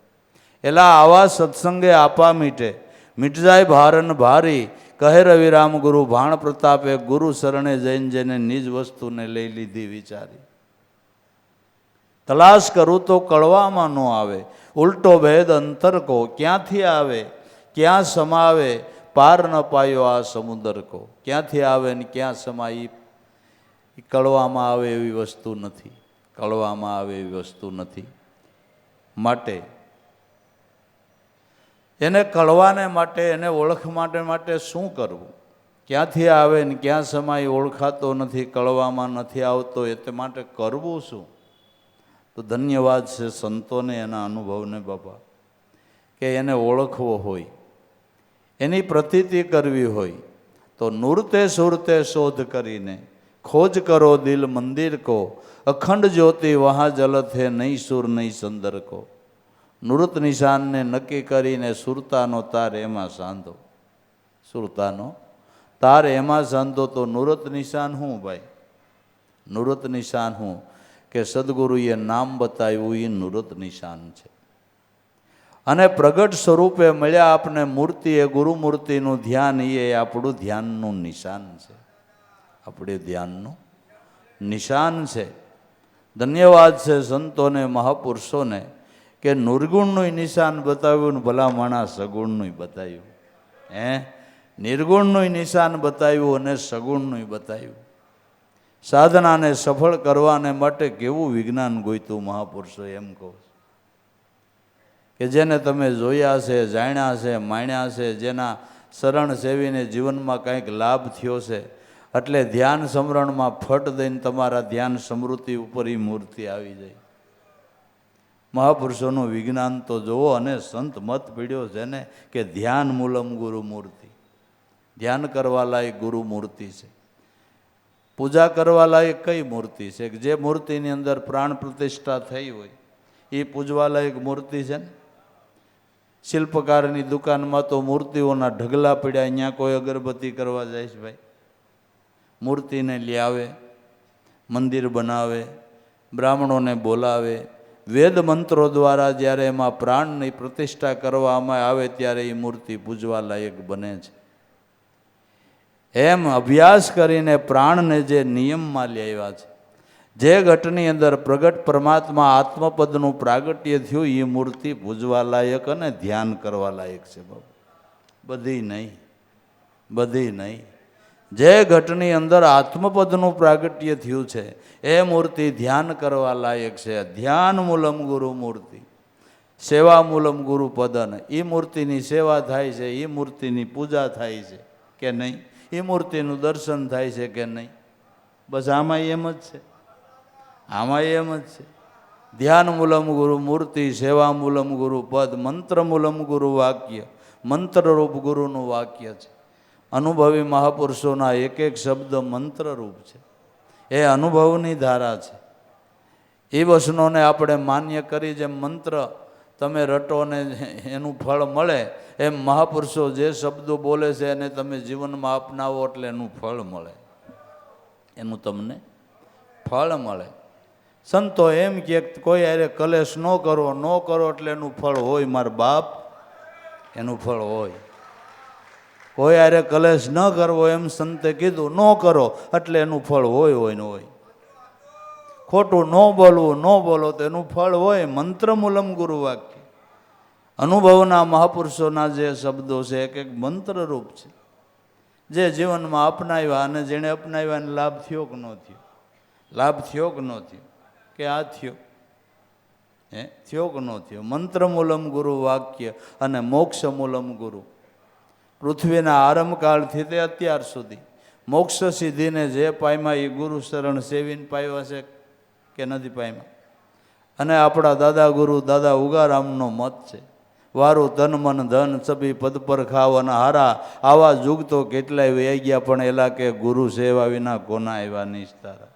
એલા આવા સત્સંગે આપા મીટે, મીટ જાય ભારન ભારી. કહે રવિ રામગુરુ ભાણ પ્રતાપે, ગુરુ શરણે જઈને જેને નિજ વસ્તુને લઈ લીધી વિચારી. તલાશ કરું તો કળવામાં ન આવે, ઉલટો ભેદ અંતર કો. ક્યાંથી આવે ક્યાં સમાવે, પાર ન પાયો આ સમુદર કો. ક્યાંથી આવે ને ક્યાં સમાય એ કળવામાં આવે એવી વસ્તુ નથી, કળવામાં આવે એવી વસ્તુ નથી. માટે એને કળવાને માટે, એને ઓળખ માટે શું કરવું? ક્યાંથી આવે ને ક્યાં સમાય ઓળખાતો નથી, કળવામાં નથી આવતો, એ માટે કરવું શું? તો ધન્યવાદ છે સંતોને, એના અનુભવને બાપા, કે એને ઓળખવો હોય, એની પ્રતીતિ કરવી હોય તો નૂરતે સુરતે શોધ કરીને ખોજ કરો દિલ મંદિર કો. અખંડ જ્યોતિ વહાં જલત હે, નહીં સુર નહીં સંદર કો. નૂરત નિશાનને નક્કી કરીને સુરતાનો તાર એમાં સાંધો, સુરતાનો તાર એમાં સાંધો. તો નૂરત નિશાન શું ભાઈ? નૂરત નિશાન શું? કે સદગુરુએ નામ બતાવ્યું એ નૂરત નિશાન છે. અને પ્રગટ સ્વરૂપે મળ્યા આપને મૂર્તિ, એ ગુરુ મૂર્તિનું ધ્યાન એ આપણું ધ્યાનનું નિશાન છે, આપણે ધ્યાનનું નિશાન છે. ધન્યવાદ છે સંતોને મહાપુરુષોને કે નિર્ગુણનું નિશાન બતાવ્યું ને ભલા માણસ સગુણનું બતાવ્યું. નિર્ગુણનું નિશાન બતાવ્યું અને સગુણનું બતાવ્યું. સાધનાને સફળ કરવાને માટે કેવું વિજ્ઞાન ગોઈતું મહાપુરુષો, એમ કહું કે જેને તમે જોયા છે, જાણ્યા છે, માણ્યા છે, જેના શરણ સેવીને જીવનમાં કંઈક લાભ થયો છે. એટલે ધ્યાન સમરણમાં ફટ દઈને તમારા ધ્યાન સમૃદ્ધિ ઉપર એ મૂર્તિ આવી જાય. મહાપુરુષોનું વિજ્ઞાન તો જુઓ. અને સંત મત પીડ્યો છે ને કે ધ્યાન મૂલમ ગુરુ મૂર્તિ, ધ્યાન કરવા લાયક ગુરુ મૂર્તિ છે. પૂજા કરવા લાયક કઈ મૂર્તિ છે? કે જે મૂર્તિની અંદર પ્રાણ પ્રતિષ્ઠા થઈ હોય એ પૂજવા લાયક મૂર્તિ છે ને. શિલ્પકારની દુકાનમાં તો મૂર્તિઓના ઢગલા પડ્યા, અહીંયા કોઈ અગરબત્તી કરવા જાય છે ભાઈ? મૂર્તિને લઈ આવે, મંદિર બનાવે, બ્રાહ્મણોને બોલાવે, વેદ મંત્રો દ્વારા જ્યારે એમાં પ્રાણની પ્રતિષ્ઠા કરવામાં આવે ત્યારે એ મૂર્તિ પૂજવા લાયક બને છે. એમ અભ્યાસ કરીને પ્રાણને જે નિયમમાં લેવા છે, જે ઘટની અંદર પ્રગટ પરમાત્મા આત્મપદનું પ્રાગટ્ય થયું, એ મૂર્તિ પૂજવા લાયક અને ધ્યાન કરવા લાયક છે બાબુ. બધી નહીં, બધી નહીં. જે ઘટની અંદર આત્મપદનું પ્રાગટ્ય થયું છે એ મૂર્તિ ધ્યાન કરવા લાયક છે. ધ્યાન મૂલમ ગુરુ મૂર્તિ, સેવા મૂલમ ગુરુ પદન. એ મૂર્તિની સેવા થાય છે, એ મૂર્તિની પૂજા થાય છે કે નહીં? એ મૂર્તિનું દર્શન થાય છે કે નહીં? બસ આમાં એમ જ છે, આમાં એમ જ છે. ધ્યાન મૂલમ ગુરુ મૂર્તિ, સેવા મૂલમ ગુરુ પદ, મંત્ર મૂલમ ગુરુ વાક્ય. મંત્રરૂપ ગુરુનું વાક્ય છે. અનુભવી મહાપુરુષોના એક એક શબ્દ મંત્રરૂપ છે, એ અનુભવની ધારા છે. એ વચનોને આપણે માન્ય કરી, જેમ મંત્ર તમે રટો ને એનું ફળ મળે, એમ મહાપુરુષો જે શબ્દો બોલે છે એને તમે જીવનમાં અપનાવો એટલે એનું ફળ મળે, એનું તમને ફળ મળે. સંતો એમ કે કોઈ અરે કલેશ ન કરો એટલે એનું ફળ હોય. મારા બાપ, એનું ફળ હોય. કોઈ અરે કલેશ ન કરવો એમ સંતે કીધું, ન કરો એટલે એનું ફળ હોય ને હોય. ખોટું ન બોલો તો એનું ફળ હોય. મંત્ર મૂલમ ગુરુ વાક્ય. અનુભવના મહાપુરુષોના જે શબ્દો છે એક એક મંત્રરૂપ છે, જે જીવનમાં અપનાવ્યા અને જેણે અપનાવ્યા એને લાભ થયો કે ન થયો? લાભ થયો કે ન થયો? કે આ થયો? થયો કે ન થયો? મંત્ર મૂલમ ગુરુ વાક્ય અને મોક્ષ મૂલમ ગુરુ. પૃથ્વીના આરંભકાળથી તે અત્યાર સુધી મોક્ષ સિદ્ધિને જે પામ્યા એ ગુરુ શરણ સેવીને પામ્યા છે કે નથી પામ્યા? અને આપણા દાદા ગુરુ દાદા ઉગારામનો મત છે, વારું તન મન ધન સભી પદ પર ખાવાના હારા. આવા યુગ તો કેટલાય વહી ગયા, પણ એલા કે ગુરુ સેવા વિના કોના આવ્યા નિસ્તારા.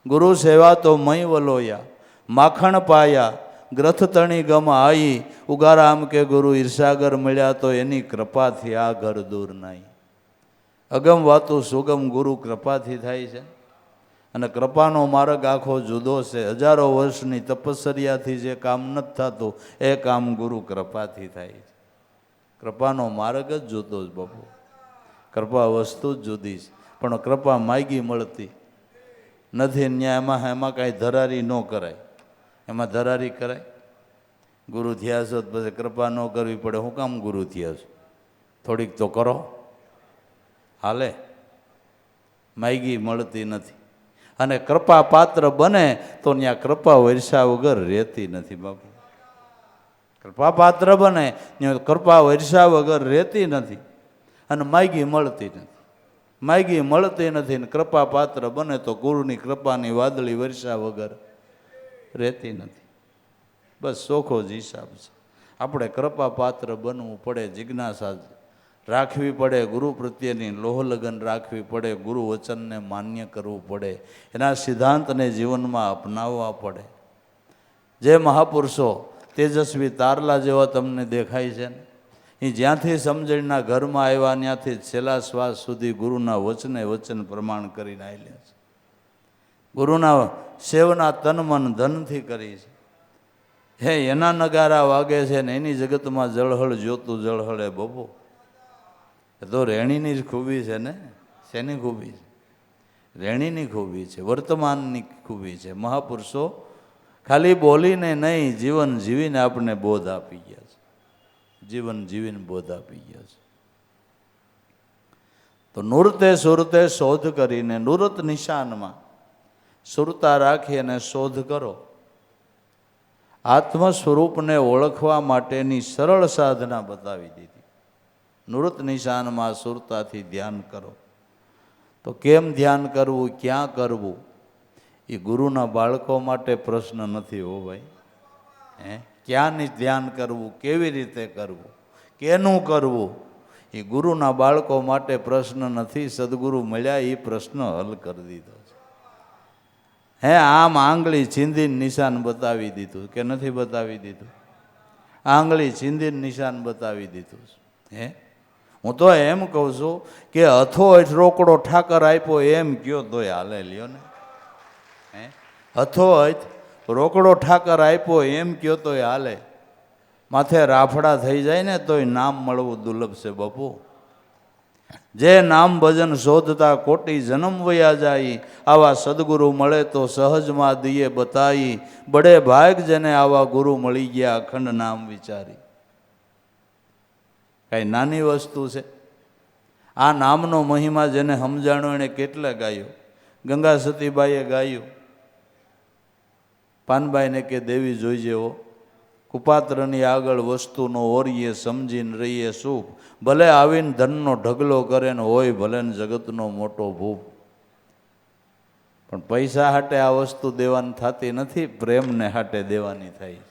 ગુરુ સેવા તો મય વલોયા, માખણ પાયા, ગ્રથ તણી ગમ આઈ, ઉગારામ કે ગુરુ ઈર્ષાગર મળ્યા તો એની કૃપાથી આ ઘર દૂર નાઈ. અગમ વાતું સુગમ ગુરુ કૃપાથી થાય છે. અને કૃપાનો માર્ગ આખો જુદો છે. હજારો વર્ષની તપસ્યાથી જે કામ નથી થતું એ કામ ગુરુ કૃપાથી થાય છે. કૃપાનો માર્ગ જ જુદો જ બાપુ. કૃપા વસ્તુ જ જુદી છે, પણ કૃપા માગી મળતી નથી. ન્યાય એમાં કાંઈ ધરારી ન કરાય. એમાં ધરારી કરાય? ગુરુ થયા છો પછી કૃપા ન કરવી પડે. હું કામ ગુરુ થયા છો? થોડીક તો કરો, હાલે. માગી મળતી નથી. અને કૃપા પાત્ર બને તો ત્યાં કૃપા વર્ષા વગર રહેતી નથી બાપુ. કૃપા પાત્ર બને ત્યાં કૃપા વર્ષા વગર રહેતી નથી. અને માગી મળતી નથી. માગી મળતી નથી ને કૃપા પાત્ર બને તો ગુરુની કૃપાની વાદળી વર્ષા વગર રહેતી નથી. બસ ચોખ્ખો જ હિસાબ છે. આપણે કૃપા પાત્ર બનવું પડે, જિજ્ઞાસા રાખવી પડે, ગુરુ પ્રત્યેની લોહલગન રાખવી પડે, ગુરુ વચનને માન્ય કરવું પડે, એના સિદ્ધાંતને જીવનમાં અપનાવવા પડે. જે મહાપુરુષો તેજસ્વી તારલા જેવા તમને દેખાય છે ને, એ જ્યાંથી સમજણના ઘરમાં આવ્યા ત્યાંથી છેલ્લા શ્વાસ સુધી ગુરુના વચને વચન પ્રમાણ કરીને આવેલા છે. ગુરુના સેવના તન મન ધનથી કરી છે. હે એના નગારા વાગે છે ને એની જગતમાં જળહળ જોતું જળહળે બબો. એ તો રેણીની જ ખૂબી છે ને. શેની ખૂબી છે? રેણીની ખૂબી છે, વર્તમાનની ખૂબી છે. મહાપુરુષો ખાલી બોલીને નહીં, જીવન જીવીને આપણને બોધ આપી ગયા છે. જીવન જીવીને બોધ આપી ગયા છે. તો નૂરતે સુરતે શોધ કરીને, નૂરત નિશાનમાં સુરતા રાખી અને શોધ કરો. આત્મ સ્વરૂપને ઓળખવા માટેની સરળ સાધના બતાવી દીધી. નૂરત નિશાનમાં સુરતાથી ધ્યાન કરો. તો કેમ ધ્યાન કરવું, ક્યાં કરવું, એ ગુરુના બાળકો માટે પ્રશ્ન નથી હો ભાઈ. ક્યાં ધ્યાન કરવું, કેવી રીતે કરવું, કેનું કરવું, એ ગુરુના બાળકો માટે પ્રશ્ન નથી. સદગુરુ મળ્યા એ પ્રશ્ન હલ કરી દીધો છે. આમ આંગળી ચીંધીને નિશાન બતાવી દીધું કે નથી બતાવી દીધું? આંગળી ચીંધીને નિશાન બતાવી દીધું છે. હું તો એમ કહું છું કે હથો રોકડો ઠાકર આપ્યો એમ કયો તોય હાલે. લ્યો ને, હથો રોકડો ઠાકર આપ્યો એમ કયો તોય હાલે. માથે રાફડા થઈ જાય ને તોય નામ મળવું દુર્લભ છે બાપુ. જે નામ ભજન શોધતા કોટી જન્મ વયા જાય, આવા સદગુરુ મળે તો સહજમાં દિયે બતાઈ. બડે ભાગ જેને આવા ગુરુ મળી ગયા, અખંડ નામ વિચારી. કાંઈ નાની વસ્તુ છે? આ નામનો મહિમા જેને સમજાણો એને કેટલે ગાયો. ગંગા સતીબાઈએ ગાયું. પાનબાઈને કે દેવી જોઈજે હો, કુપાત્રની આગળ વસ્તુનો ઓરીએ સમજીને રહીએ શુભ. ભલે આવીને ધનનો ઢગલો કરે ને હોય ભલે ને જગતનો મોટો ભૂપ. પણ પૈસા હાટે આ વસ્તુ દેવાની થતી નથી, પ્રેમને હાટે દેવાની થાય.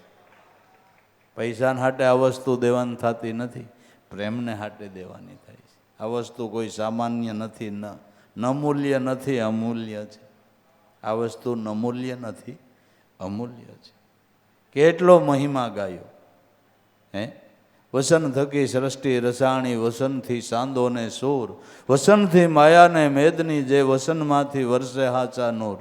પૈસાને હાટે આ વસ્તુ દેવાની થતી નથી, પ્રેમને હાટે દેવાની થાય છે. આ વસ્તુ કોઈ સામાન્ય નથી, ન મૂલ્ય નથી, અમૂલ્ય છે. આ વસ્તુ ન મૂલ્ય નથી, અમૂલ્ય છે. કેટલો મહિમા ગાયો. વસન થકી સૃષ્ટિ રસાણી, વસનથી સાંદો ને સૂર, વસનથી માયાને મેદની, જે વસનમાંથી વર્ષે હાચા નૂર.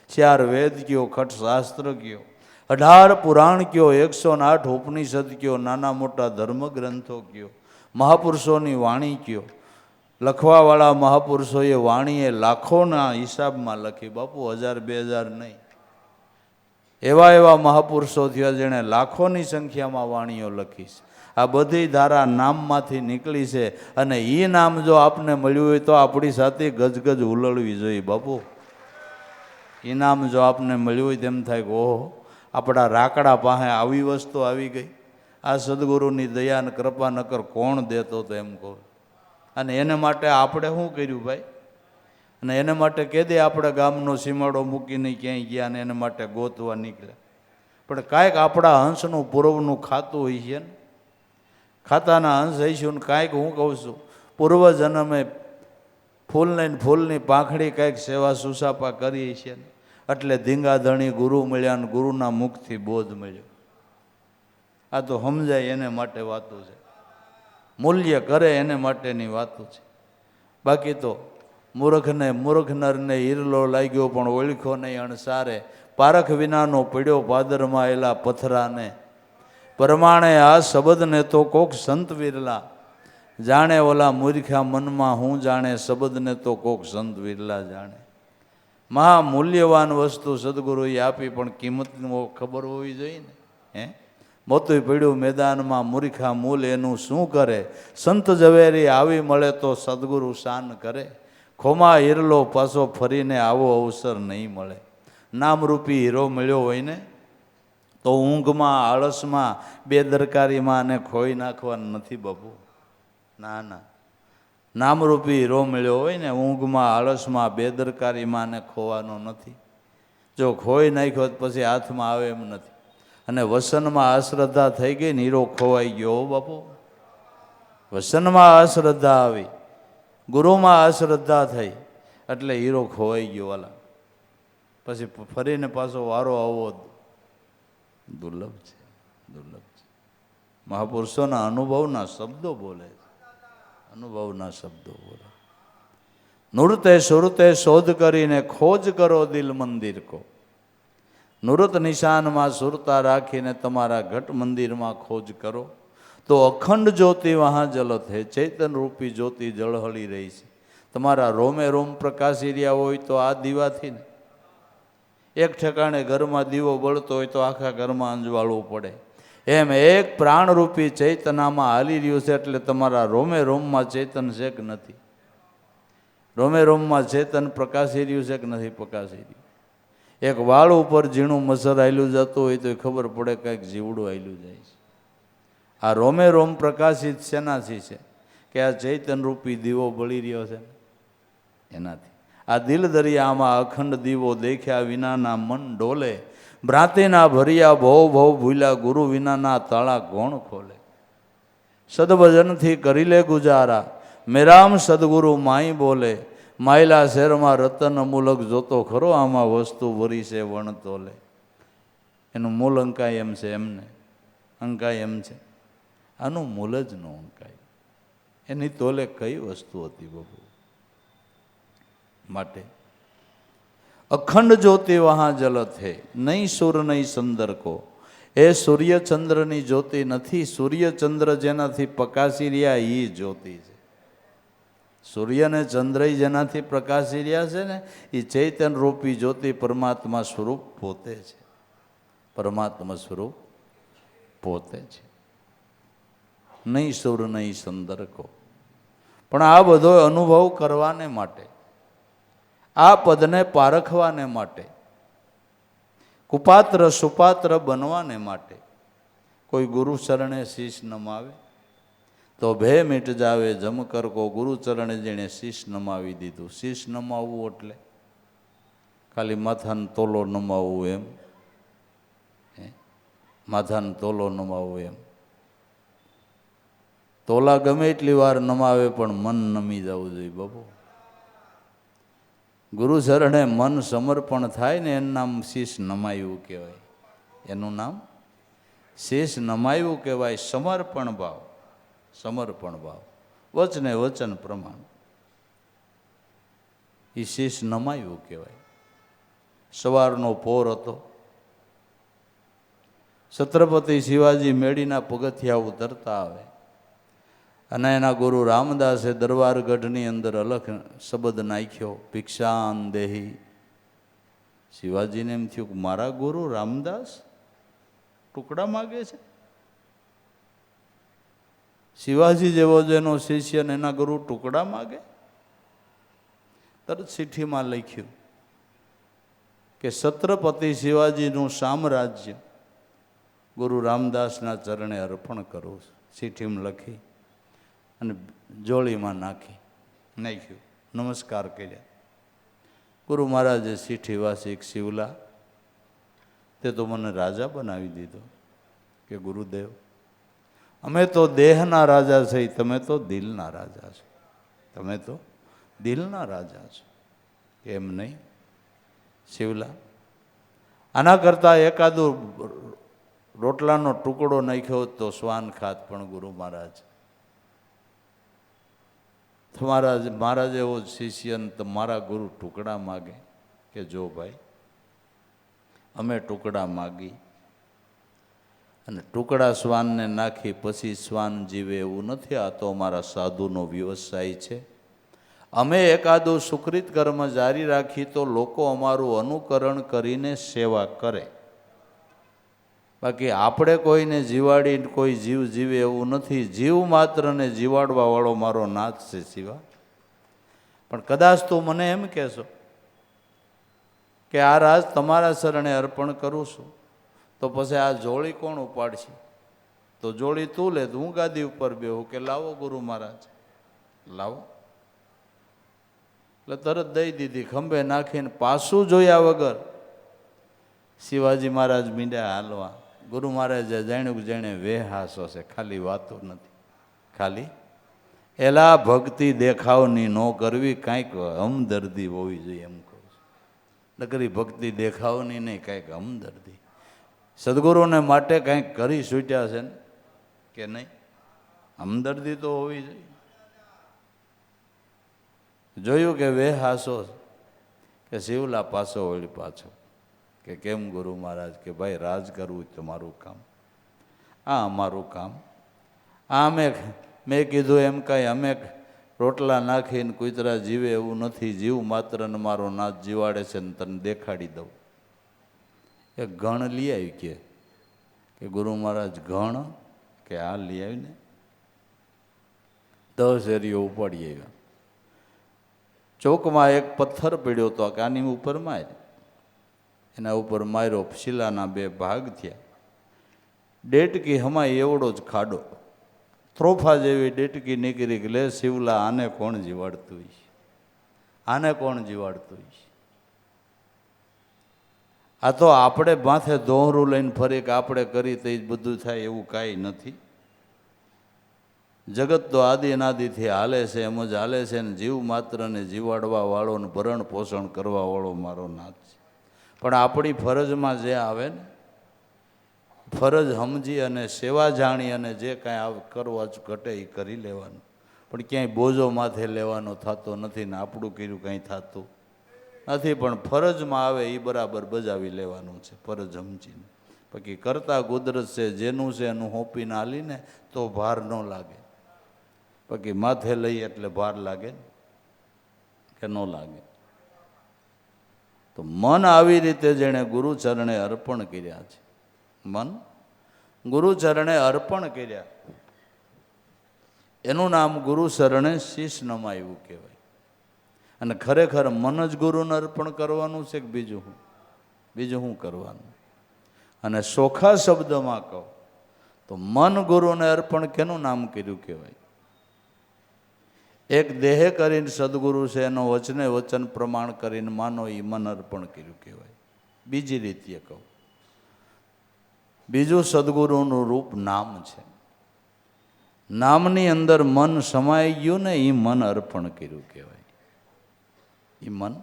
4 વેદ કયો, ખટ શાસ્ત્ર કયો, 18 પુરાણ કયો, 108 ઉપનિષદ કયો, નાના મોટા ધર્મ ગ્રંથો કયો, મહાપુરુષોની વાણી કયો. લખવાવાળા મહાપુરુષોએ વાણીએ લાખોના હિસાબમાં લખી બાપુ, 1000-2000 નહીં. એવા એવા મહાપુરુષો થયા જેણે લાખોની સંખ્યામાં વાણીઓ લખી છે. આ બધી ધારા નામમાંથી નીકળી છે. અને એ નામ જો આપને મળ્યું હોય તો આપણી સાથે ગજગજ ઉલળવી જોઈએ બાપુ. એ નામ જો આપને મળ્યું હોય તેમ થાય કે ઓહો, આપણા રાકડા પાસે આવી વસ્તુ આવી ગઈ. આ સદગુરુની દયા અને કૃપા નકર કોણ દેતો તો એમ કહું. અને એને માટે આપણે શું કર્યું ભાઈ? અને એને માટે કેદે આપણે ગામનો સીમાડો મૂકીને ક્યાંય ગયા ને એને માટે ગોતવા નીકળ્યા. પણ કાંઈક આપણા હંસનું પૂર્વનું ખાતું હોય છે ને, ખાતાના હંસ હઈશું ને કાંઈક હું કહું છું પૂર્વજન્મે ફૂલની પાંખડી કાંઈક સેવા સુસાપા કરીએ છીએ ને, એટલે ધીંગાધણી ગુરુ મળ્યા ને ગુરુના મુખથી બોધ મળ્યો. આ તો સમજાય એને માટે વાતો છે, મૂલ્ય કરે એને માટેની વાતો છે. બાકી તો મૂર્ખ નરને હીરલો લાગ્યો પણ ઓળખ્યો નહીં અણસારે, પારખ વિનાનો પડ્યો પાદરમાં એલા પથરાને. પરમાણે આ શબ્દને તો કોક સંત વિરલા, જાણે ઓલા મૂર્ખ્યા મનમાં હું જાણે, શબ્દને તો કોક સંત વિરલા જાણે. મહા મૂલ્યવાન વસ્તુ સદગુરુએ આપી, પણ કિંમતનો ખબર હોવી જોઈએ ને. મોતું પડ્યું મેદાનમાં મૂર્ખા મૂલ એનું શું કરે, સંત ઝવેરી આવી મળે તો સદગુરુ શાન કરે. ખોમા હીરલો પાછો ફરીને આવો અવસર નહીં મળે. નામરૂપી હીરો મળ્યો હોય ને તો ઊંઘમાં, આળસમાં, બેદરકારીમાં અને ખોઈ નાખવાનું નથી બાપુ. ના ના, નામરૂપી હીરો મળ્યો હોય ને ઊંઘમાં, આળસમાં, બેદરકારીમાં અને ખોવાનો નથી. જો ખોઈ નાખ્યો પછી હાથમાં આવે એમ નથી. અને વસનમાં અશ્રદ્ધા થઈ ગઈ ને હીરો ખોવાઈ ગયો બાપુ. વસનમાં અશ્રદ્ધા આવી, ગુરુમાં અશ્રદ્ધા થઈ એટલે હીરો ખોવાઈ ગયો. વાલા પછી ફરીને પાછો વારો આવવો દુર્લભ છે, દુર્લભ છે. મહાપુરુષોના અનુભવના શબ્દો બોલે છે, અનુભવના શબ્દો બોલે. નૃતે સુરતે શોધ કરીને ખોજ કરો દિલ મંદિર કો. નૃત નિશાનમાં સુરતા રાખીને તમારા ઘટ મંદિરમાં ખોજ કરો તો અખંડ જ્યોતિ વહાં જલત હે. ચૈતન રૂપી જ્યોતિ જળહળી રહી છે. તમારા રોમે રોમ પ્રકાશી રહ્યા હોય તો આ દીવાથી ને એક ઠેકાણે ઘરમાં દીવો બળતો હોય તો આખા ઘરમાં અંજવાળવું પડે. એમ એક પ્રાણરૂપી ચૈતનામાં હાલી રહ્યું છે એટલે તમારા રોમે રોમમાં ચેતન છે કે નથી? રોમે રોમમાં ચેતન પ્રકાશી રહ્યું છે કે નથી પ્રકાશી રહ્યું? એક વાળ ઉપર ઝીણું મસર આયલું જતું હોય તો ખબર પડે કંઈક જીવડું આયલું જાય છે. આ રોમે રોમ પ્રકાશિત શેનાથી છે? કે આ ચૈતન રૂપી દીવો બળી રહ્યો છે એનાથી. આ દિલ દરિયામાં અખંડ દીવો દેખ્યા વિનાના મન ડોલે. ભ્રાંતિના ભર્યા ભવ ભવ ભૂલ્યા ગુરુ વિનાના તાળા કોણ ખોલે. સદભજનથી કરી લે ગુજારા, મેરામ સદગુરુ માઈ બોલે. માયલા શહેરમાં રતન અમૂલક જોતો ખરો, આમાં વસ્તુ વરી છે વણ તોલે. એનું મૂળ અંકાય એમ છે, એમને અંકાય એમ છે. આનું મૂળ જ ન અંકાય. એની તોલે કઈ વસ્તુ હતી બાબુ? માટે અખંડ જ્યોતિ વહાં જલત હે, નહીં સુર નહીં ચંદ્ર કો. એ સૂર્યચંદ્રની જ્યોતિ નથી. સૂર્યચંદ્ર જેનાથી પ્રકાશી રહ્યા એ જ્યોતિ છે. સૂર્ય ને ચંદ્ર જેનાથી પ્રકાશી રહ્યા છે ને એ ચૈતન રૂપી જ્યોતિ પરમાત્મા સ્વરૂપ પોતે છે. પરમાત્મા સ્વરૂપ પોતે છે. નહીં સુર નહીં ચંદ્ર કો. પણ આ બધો અનુભવ કરવાને માટે, આ પદને પારખવાને માટે, કુપાત્ર સુપાત્ર બનવાને માટે કોઈ ગુરુ ચરણે શીશ નમાવે તો ભે મીટ જાવે જમ કર કો. ગુરુ ચરણે જેણે શીશ નમાવી દીધું. શીશ નમાવવું એટલે ખાલી માથાનો તોલો નમાવવું એમ? માથાનો તોલો નમાવવું એમ? તોલા ગમે એટલી વાર નમાવે પણ મન નમી જવું જોઈએ બાબુ. ગુરુ ચરણે મન સમર્પણ થાય ને એનું નામ શીશ નમાયું કહેવાય. એનું નામ શીશ નમાયું કહેવાય. સમર્પણ ભાવ, સમર્પણ ભાવ, વચને વચન પ્રમાણ એ શીશ નમાયું કહેવાય. સવારનો પોર હતો. છત્રપતિ શિવાજી મેળીના પગથિયા ઉતરતા આવે અને એના ગુરુ રામદાસે દરબારગઢની અંદર અલખ શબ્દ નાખ્યો, ભિક્ષાન દેહી. શિવાજીને એમ થયું કે મારા ગુરુ રામદાસ ટુકડા માગે છે. શિવાજી જેવો જેનો શિષ્ય ને એના ગુરુ ટુકડા માગે. તરત ચિઠ્ઠીમાં લખ્યું કે છત્રપતિ શિવાજીનું સામ્રાજ્ય ગુરુ રામદાસના ચરણે અર્પણ કરું. ચિઠ્ઠીમાં લખી અને જોડીમાં નાખ્યું. નમસ્કાર કર્યા. ગુરુ મહારાજે ચિઠ્ઠી વાંચી, શિવલા તે તો મને રાજા બનાવી દીધો. કે ગુરુદેવ અમે તો દેહના રાજા છીએ, તમે તો દિલના રાજા છો. તમે તો દિલના રાજા છો. એમ નહીં શિવલા, આના કરતાં એકાદું રોટલાનો ટુકડો નાખ્યો તો શ્વાન ખાત, પણ ગુરુ મહારાજ મહારાજ એવો શિષ્ય મારા ગુરુ ટુકડા માગે કે જો ભાઈ અમે ટુકડા માગી અને ટુકડા શ્વાનને નાખી પછી શ્વાન જીવે એવું નથી. આ તો અમારા સાધુનો વ્યવસાય છે. અમે એકાદું સુકૃત કર્મ જારી રાખી તો લોકો અમારું અનુકરણ કરીને સેવા કરે. બાકી આપણે કોઈને જીવાડીને કોઈ જીવ જીવે એવું નથી. જીવ માત્રને જીવાડવા વાળો મારો નાથ છે શિવા. પણ કદાચ તું મને એમ કહેશો કે આ રાજ તમારા શરણે અર્પણ કરું છું, તો પછી આ જોડી કોણ ઉપાડશે? તો જોડી તું લે, હું ગાદી ઉપર બેહું કે લાવો ગુરુ મહારાજ લાવો. એટલે તરત દઈ દીધી, ખંભે નાખીને પાછું જોયા વગર શિવાજી મહારાજ મીંડ્યા હાલવા. ગુરુ મહારાજે જાણ્યું કે જેણે વેહાસો છે, ખાલી વાતો નથી. ખાલી એલા ભક્તિ દેખાવની ન કરવી, કાંઈક હમદર્દી હોવી જોઈએ એમ કહું છું. નકરી ભક્તિ દેખાવની નહીં, કાંઈક હમદર્દી. સદગુરુને માટે કાંઈક કરી છૂટ્યા છે ને કે નહીં, હમદર્દી તો હોવી જોઈએ. જોયું કે વેહાસો કે શિવલા પાછો વળી પાછો કે કેમ ગુરુ મહારાજ? કે ભાઈ રાજ કરવું જ તમારું કામ, આ અમારું કામ. આ મેં કીધું એમ કાંઈ અમે રોટલા નાખીને કૂતરા જીવે એવું નથી. જીવ માત્રને મારો નાથ જીવાડે છે ને તને દેખાડી દઉં. એક ગણ લઈ આવી કે ગુરુ મહારાજ ગણ કે આ લઈ આવીને 10 એરીઓ ઉપાડી આવ્યા. ચોકમાં એક પથ્થર પડ્યો હતો કે આની ઉપર માર, એના ઉપર માર્યો, શિલાના 2 ભાગ થયા. ડેટકી હમાય એવડો જ ખાડો, ત્રોફા જેવી ડેટકી નીકળી કે લે શિવલા, આને કોણ જીવાડતું છે? આને કોણ જીવાડતું છે? આ તો આપણે માથે દોહરું લઈને ફરી કે આપણે કરી તો જ બધું થાય એવું કાંઈ નથી. જગત તો આદિ અનાદિથી હાલે છે, એમ જ હાલે છે ને. જીવ માત્રને જીવાડવા વાળો ને ભરણ પોષણ કરવા વાળો મારો નાથ છે. પણ આપણી ફરજમાં જે આવે ને, ફરજ સમજી અને સેવા જાણી અને જે કાંઈ કરવા ઘટે એ કરી લેવાનું. પણ ક્યાંય બોજો માથે લેવાનો થતો નથી ને આપણું કર્યું કંઈ થતું નથી. પણ ફરજમાં આવે એ બરાબર બજાવી લેવાનું છે, ફરજ સમજીને. બાકી કરતા કુદરત છે, જેનું છે એનું હોપીને હાલીને તો ભાર ન લાગે. બાકી માથે લઈએ એટલે ભાર લાગે કે ન લાગે. તો મન આવી રીતે જેણે ગુરુ ચરણે અર્પણ કર્યા છે, મન ગુરુ ચરણે અર્પણ કર્યા, એનું નામ ગુરુ ચરણે શીશ નમાયું કહેવાય. અને ખરેખર મન જ ગુરુને અર્પણ કરવાનું છે કે બીજું શું કરવાનું? અને સોખા શબ્દમાં કહો તો મન ગુરુને અર્પણ કેનું નામ કર્યું કહેવાય? એક દેહે કરીને સદગુરુ છે એનો વચને વચન પ્રમાણ કરીને માનો એ મન અર્પણ કર્યું કહેવાય. બીજી રીતે કહું, બીજું સદગુરુનું રૂપ નામ છે. નામની અંદર મન સમાઈ ગયું ને એ મન અર્પણ કર્યું કહેવાય. એ મન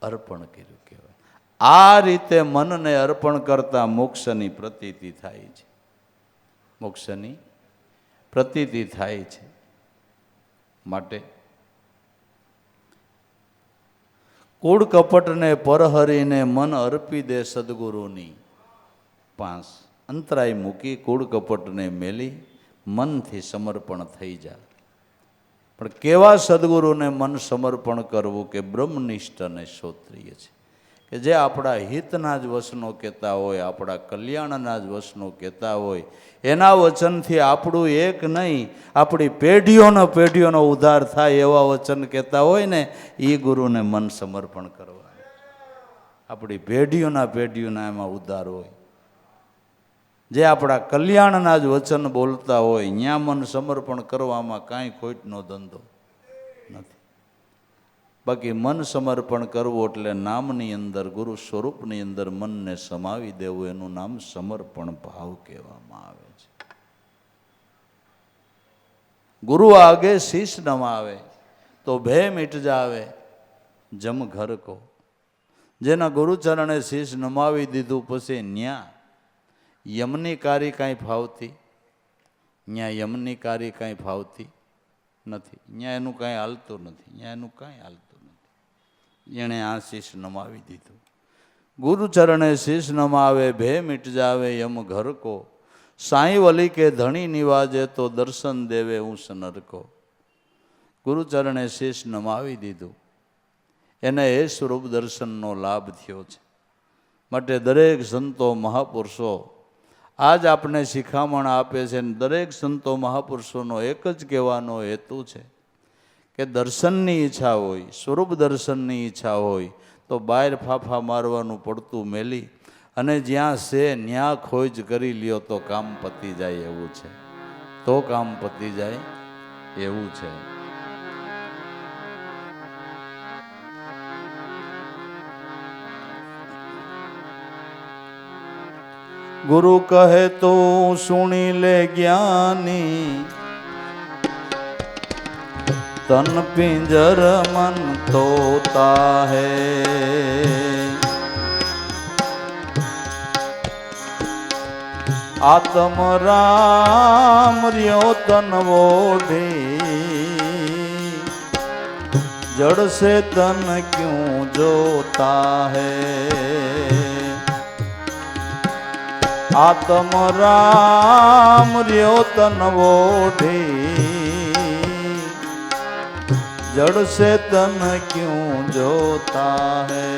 અર્પણ કર્યું કહેવાય. આ રીતે મનને અર્પણ કરતા મોક્ષની પ્રતીતિ થાય છે. મોક્ષની પ્રતીતિ થાય છે. માટે કૂડ કપટને પરહરીને મન અર્પી દે સદગુરુની પાંસ. અંતરાય મૂકી કૂડ કપટને મેલી મનથી સમર્પણ થઈ જા. પણ કેવા સદગુરુને મન સમર્પણ કરવું કે બ્રહ્મનિષ્ઠ અને શ્રોત્રિય છે, કે જે આપણા હિતના જ વચનો કહેતા હોય, આપણા કલ્યાણના જ વચનો કહેતા હોય. એના વચનથી આપણું એક નહીં, આપણી પેઢીઓનો ઉદ્ધાર થાય એવા વચન કહેતા હોય ને, એ ગુરુને મન સમર્પણ કરવા. આપણી પેઢીઓના એમાં ઉદ્ધાર હોય. જે આપણા કલ્યાણના જ વચન બોલતા હોય, ત્યાં મન સમર્પણ કરવામાં કાંઈ ખોટનો ધંધો નથી. બાકી મન સમર્પણ કરવું એટલે નામની અંદર, ગુરુ સ્વરૂપની અંદર મનને સમાવી દેવું, એનું નામ સમર્પણ ભાવ કહેવામાં આવે છે. ગુરુ આગે શીશ નમાવે તો ભય મિટ જાવે જમ ઘર કો. જેના ગુરુચરણે શીશ નમાવી દીધું પછી ન્યા યમની કારી કાંઈ ફાવતી, ન્યા યમની કારી કાંઈ ફાવતી નથી, ત્યાં એનું કાંઈ હાલતું નથી, ત્યાં એનું કાંઈ હાલતું નથી. એણે આ શીશ નમાવી દીધું. ગુરુચરણે શીશ નમાવે ભે મિટ જાવે યમ ઘર કો, સાંઈ વલી કે ધણી નિવાજે તો દર્શન દેવે ઊંસ નરકો. ગુરુચરણે શીશ નમાવી દીધું, એને એ સ્વરૂપ દર્શનનો લાભ થયો છે. માટે દરેક સંતો મહાપુરુષો આજ આપણે શિખામણ આપે છે. દરેક સંતો મહાપુરુષોનો એક જ કહેવાનો હેતુ છે કે દર્શનની ઈચ્છા હોય, સ્વરૂપ દર્શનની ઈચ્છા હોય તો બહાર ફાફા મારવાનું પડતું મેલી અને જ્યાં છે ન્યા ખોજ કરી લ્યો તો કામ પતી જાય એવું છે, તો કામ પતી જાય એવું છે. गुरु कहे तो सुनी ले ज्ञानी, तन पिंजर मन तोता है. आत्म राम रियो तन वोढ़ी, जड़ से तन क्यों जोता है. आत्म राम रियो तन वोढ़ी, जड़ से तन क्यों जोता है.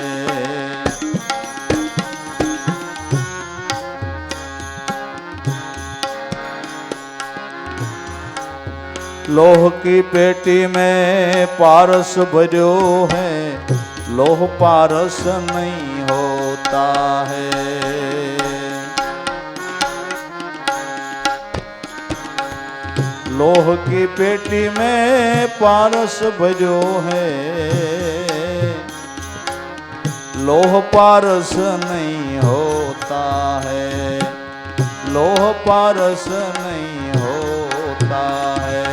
लोह की पेटी में पारस भर्यो है, लोह पारस नहीं होता है. लोह की पेटी में पारस भर्यो है, लोह पारस नहीं होता है. लोह पारस नहीं होता है.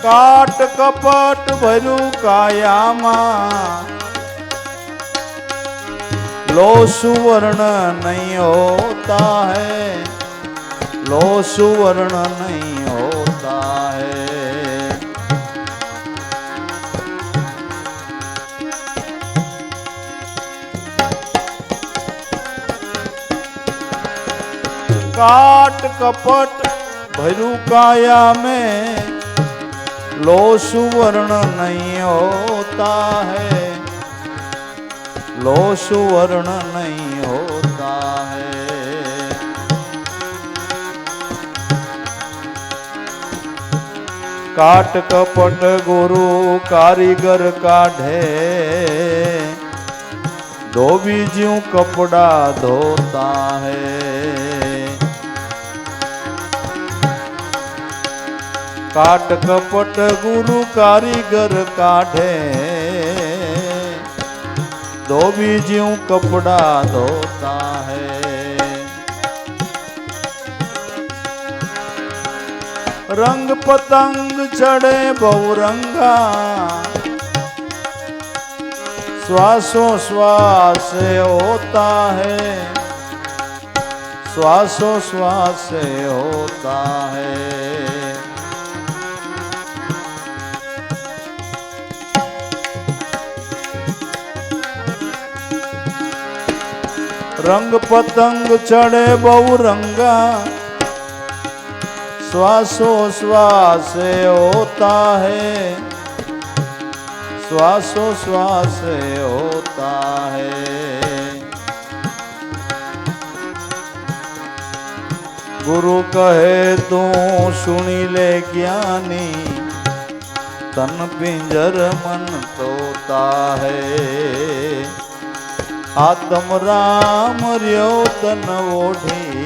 काट कपट भरू कायामा, लो सुवर्ण नहीं होता है. लो सुवर्ण नहीं होता है. काट कपट भरू काया में, लो सुवर्ण नहीं होता है. लो सुवर्ण नहीं होता है. काट कपट गुरु कारीगर काढ़े, धोबी ज्यों कपड़ा धोता है. काट कपट गुरु कारीगर काढ़े, धोबी ज्यों कपड़ा धोता है. रंग पतंग चढ़े बहुरंगा, श्वासों श्वास होता है. श्वासों श्वास होता है. रंग पतंग चढ़े बहुरंगा, श्वासो श्वास होता है. श्वासो श्वास होता है. गुरु कहे तू सुनी ले ज्ञानी, तन पिंजर मन तोता है. आत्म राम रियो तन ओढ़ी,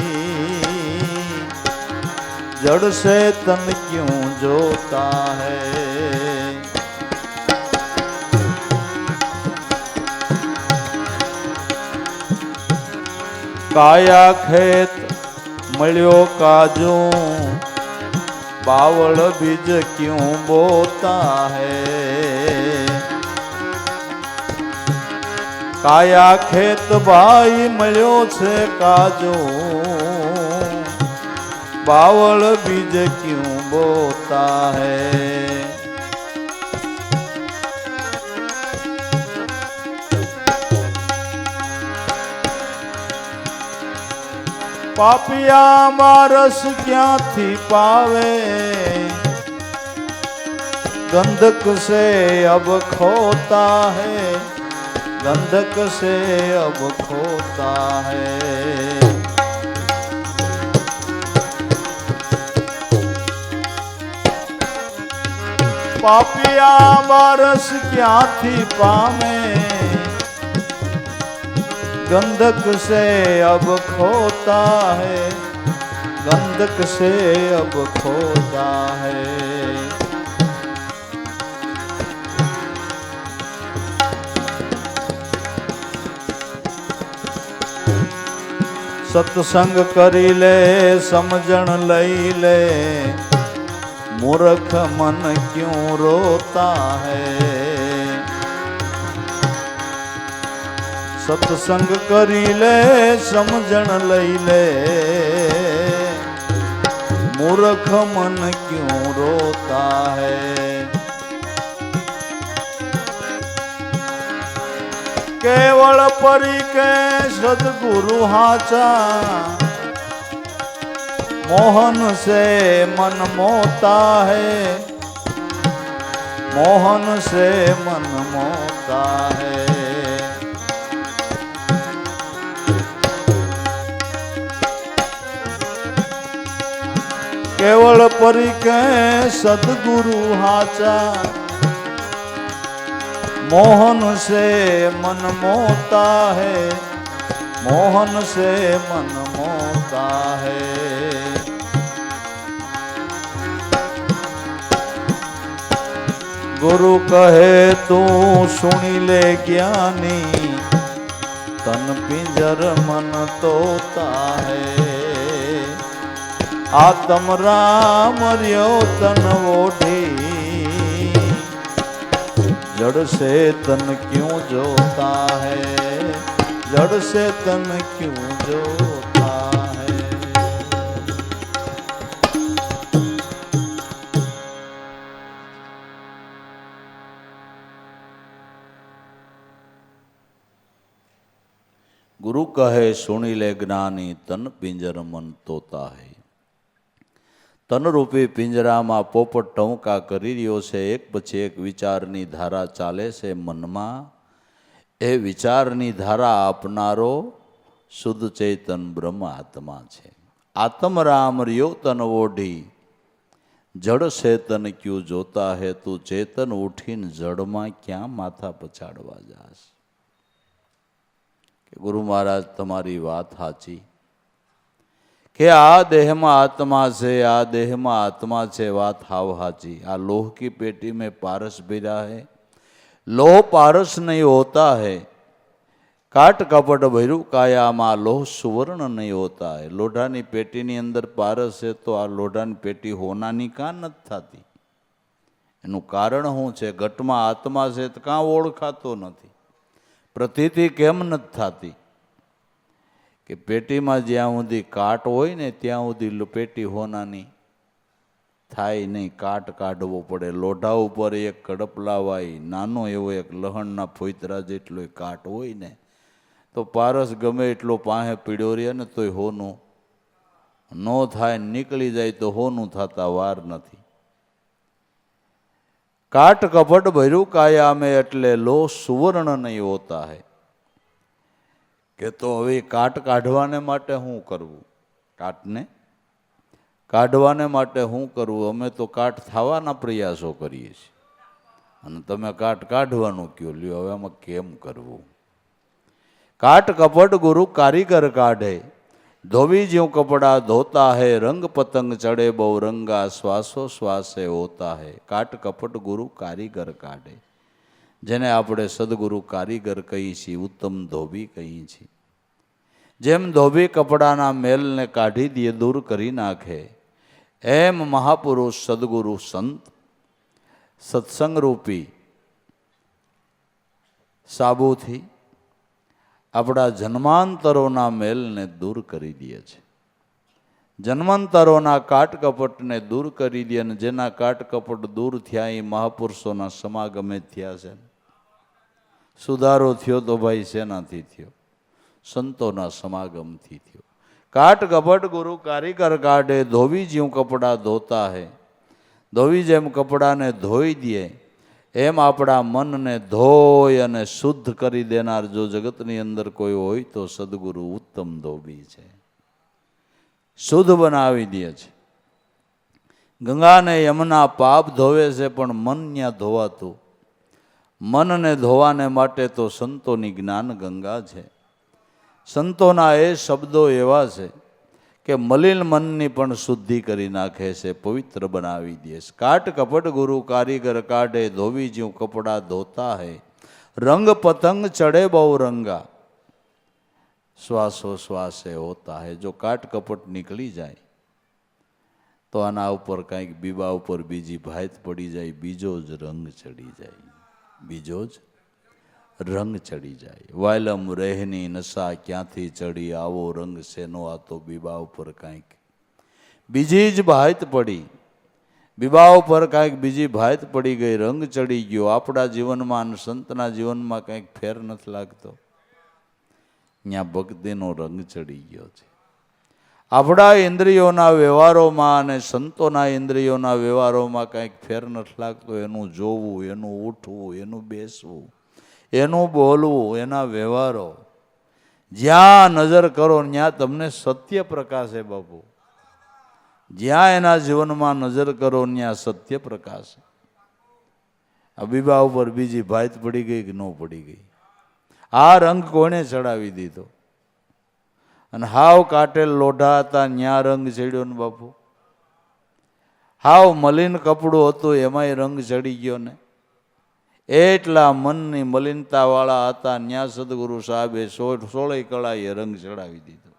जड़ से तन क्यों जोता है. काया खेत મળ્યો काजू बावल बीज क्यों बोता है काया खेत भाई મળ્યો છે काजू बावल बीज क्यों बोता है पापिया मारस क्यांथी पावे गंधक से अब खोता है गंधक से अब खोता है पापिया मारस क्यांथी पावे गंधक से अब खोता है गंधक से अब खोता है सत्संग करी ले समझण लई ले मूर्ख मन क्यों रोता है सत्संग करी ले समझण लई ले मूर्ख मन क्यों रोता है केवल परी के सदगुरु हाचा मोहन से मन मोता है मोहन से मन मोता है केवल परी के सदगुरु हाचा मोहन से मन मोता है मोहन से मन मोता है गुरु कहे तू सुनी ले ज्ञानी तन पिंजर मन तोता है आत्म राम रियो तन ओढ़ी जड़ से तन क्यों जोता है जड़ से तन क्यों जोता है गुरु कहे सुनी ले ज्ञानी तन पिंजर मन तोता है તનરૂપી પિંજરામાં પોપટ ટહુકા કરી રહ્યો છે એક પછી એક વિચારની ધારા ચાલે છે મનમાં એ વિચારની ધારા આપનારો શુદ્ધ ચૈતન બ્રહ્મ આત્મા છે આત્મ રામ રિયો તન ઓઢી જડ છે તન ક્યુ જોતા હે તું ચેતન ઉઠીને જડમાં ક્યાં માથા પછાડવા જાશ કે ગુરુ મહારાજ તમારી વાત સાચી કે આ દેહમાં આત્मा છે આ દેહમાં આત્मा છે વાત हाव हाची आ लोह की पेटी में पारस भरा है लोह पारस नहीं होता है काट कपट भैरू काया में लोह सुवर्ण नहीं होता है लोढ़ानी पेटीनी अंदर पारस है तो आ लोढ़ानी पेटी होनानी कां नथी थती एनुं कारण शुं छे घटमां आत्मा छे तो कां ओळखातो नथी प्रतीति केम नथी थती कि पेटी में ज्यां सुधी काट होय ने त्यां सुधी पेटी होनानी थाय नहीं काट काढवो पड़े लोढ़ा उपर एक कड़पलावाई नानो एवो एक लहणना फोतरा जेटलो काट होय ने तो पारस गमे एटलो पाहे पीड्यो रहे ने तोय होनु नो थाय निकली जाए तो होनु थता वार नथी काट कपट भर्यु काया में एटले लो सुवर्ण नहीं होता है के तो हवे काट काढवाने माटे हूँ करवू काटने काढवाने माटे हूँ करवू अमे तो काट थवाना प्रयासो करीए छीए अने तमे काट काढवानुं क्यो ल्यो हवे आमां केम करवू काट कपट गुरु कारीगर काढ़े धोबी ज्यों कपड़ा धोता है रंग पतंग चढ़े बहु रंगा श्वासो श्वासे होता है काट कपट गुरु कारीगर काढ़े जेने आपणे सदगुरु कारीगर कही छी उत्तम धोबी कही छी જેમ ધોબી કપડાના મેલને કાઢી દે, દૂર કરી નાખે, એમ મહાપુરુષ સદગુરુ સંત સત્સંગરૂપી સાબુથી આપણા જન્માંતરોના મેલને દૂર કરી દે છે. જન્માંતરોના કાટકપટને દૂર કરી દે, અને જેના કાટકપટ દૂર થયા એ મહાપુરુષોના સમાગમે થયા છે. સુધારો થયો તો ભાઈ શેનાથી થયો? સંતોના સમાગમથી થયો. કાટ કપટ ગુરુ કારીગર કાઢે, ધોવી જ્યું કપડા ધોતા હે. ધોવી જેમ કપડાને ધોઈ દે, એમ આપણા મનને ધોઈ અને શુદ્ધ કરી દેનાર જો જગતની અંદર કોઈ હોય તો સદગુરુ ઉત્તમ ધોબી છે. શુદ્ધ બનાવી દે છે. ગંગાને યમુના પાપ ધોવે છે, પણ મન ત્યાં ધોવાતું. મનને ધોવાને માટે તો સંતોની જ્ઞાન ગંગા છે. સંતોના એ શબ્દો એવા છે કે મલિન મનની પણ શુદ્ધિ કરી નાખે છે, પવિત્ર બનાવી દે છે. કાટ કપટ ગુરુ કારીગર કાઢે, ધોવી જ્યું કપડા ધોતા હે. રંગ પતંગ ચડે બહુ રંગા, શ્વાસો શ્વાસે હોતા હે. જો કાટ કપટ નીકળી જાય તો આના ઉપર કંઈક બીબા ઉપર બીજી ભાત પડી જાય, બીજો જ રંગ ચડી જાય, બીજો જ રંગ ચડી જાય. વાયલમ રહેની નશા ક્યાંથી ચડી, આવો રંગ શેનો આ તો બીબા ઉપર કાંઈક બીજી જ ભાત પડી. બીબા ઉપર કાંઈક બીજી ભાત પડી ગઈ, રંગ ચડી ગયો. આપણા જીવનમાં અને સંતના જીવનમાં કંઈક ફેર નથી લાગતો. ત્યાં ભક્તિનો રંગ ચડી ગયો છે. આપણા ઇન્દ્રિયોના વ્યવહારોમાં અને સંતોના ઇન્દ્રિયોના વ્યવહારોમાં કંઈક ફેર નથી લાગતો. એનું જોવું, એનું ઉઠવું, એનું બેસવું, એનું બોલવું, એના વ્યવહારો, જ્યાં નજર કરો ત્યાં તમને સત્ય પ્રકાશે બાપુ. જ્યાં એના જીવનમાં નજર કરો ત્યાં સત્ય પ્રકાશ. આ બીબા ઉપર બીજી ભાત પડી ગઈ કે ન પડી ગઈ? આ રંગ કોણે ચડાવી દીધો? અને હાવ કાટેલ લોઢા હતા ન્યા રંગ ચડ્યો ને બાપુ. હાવ મલિન કપડું હતું એમાંય રંગ ચડી ગયો ને. એટલા મનની મલિનતા વાળા હતા, ન્યા સદગુરુ સાહેબે 16 કળાએ રંગ ચડાવી દીધો.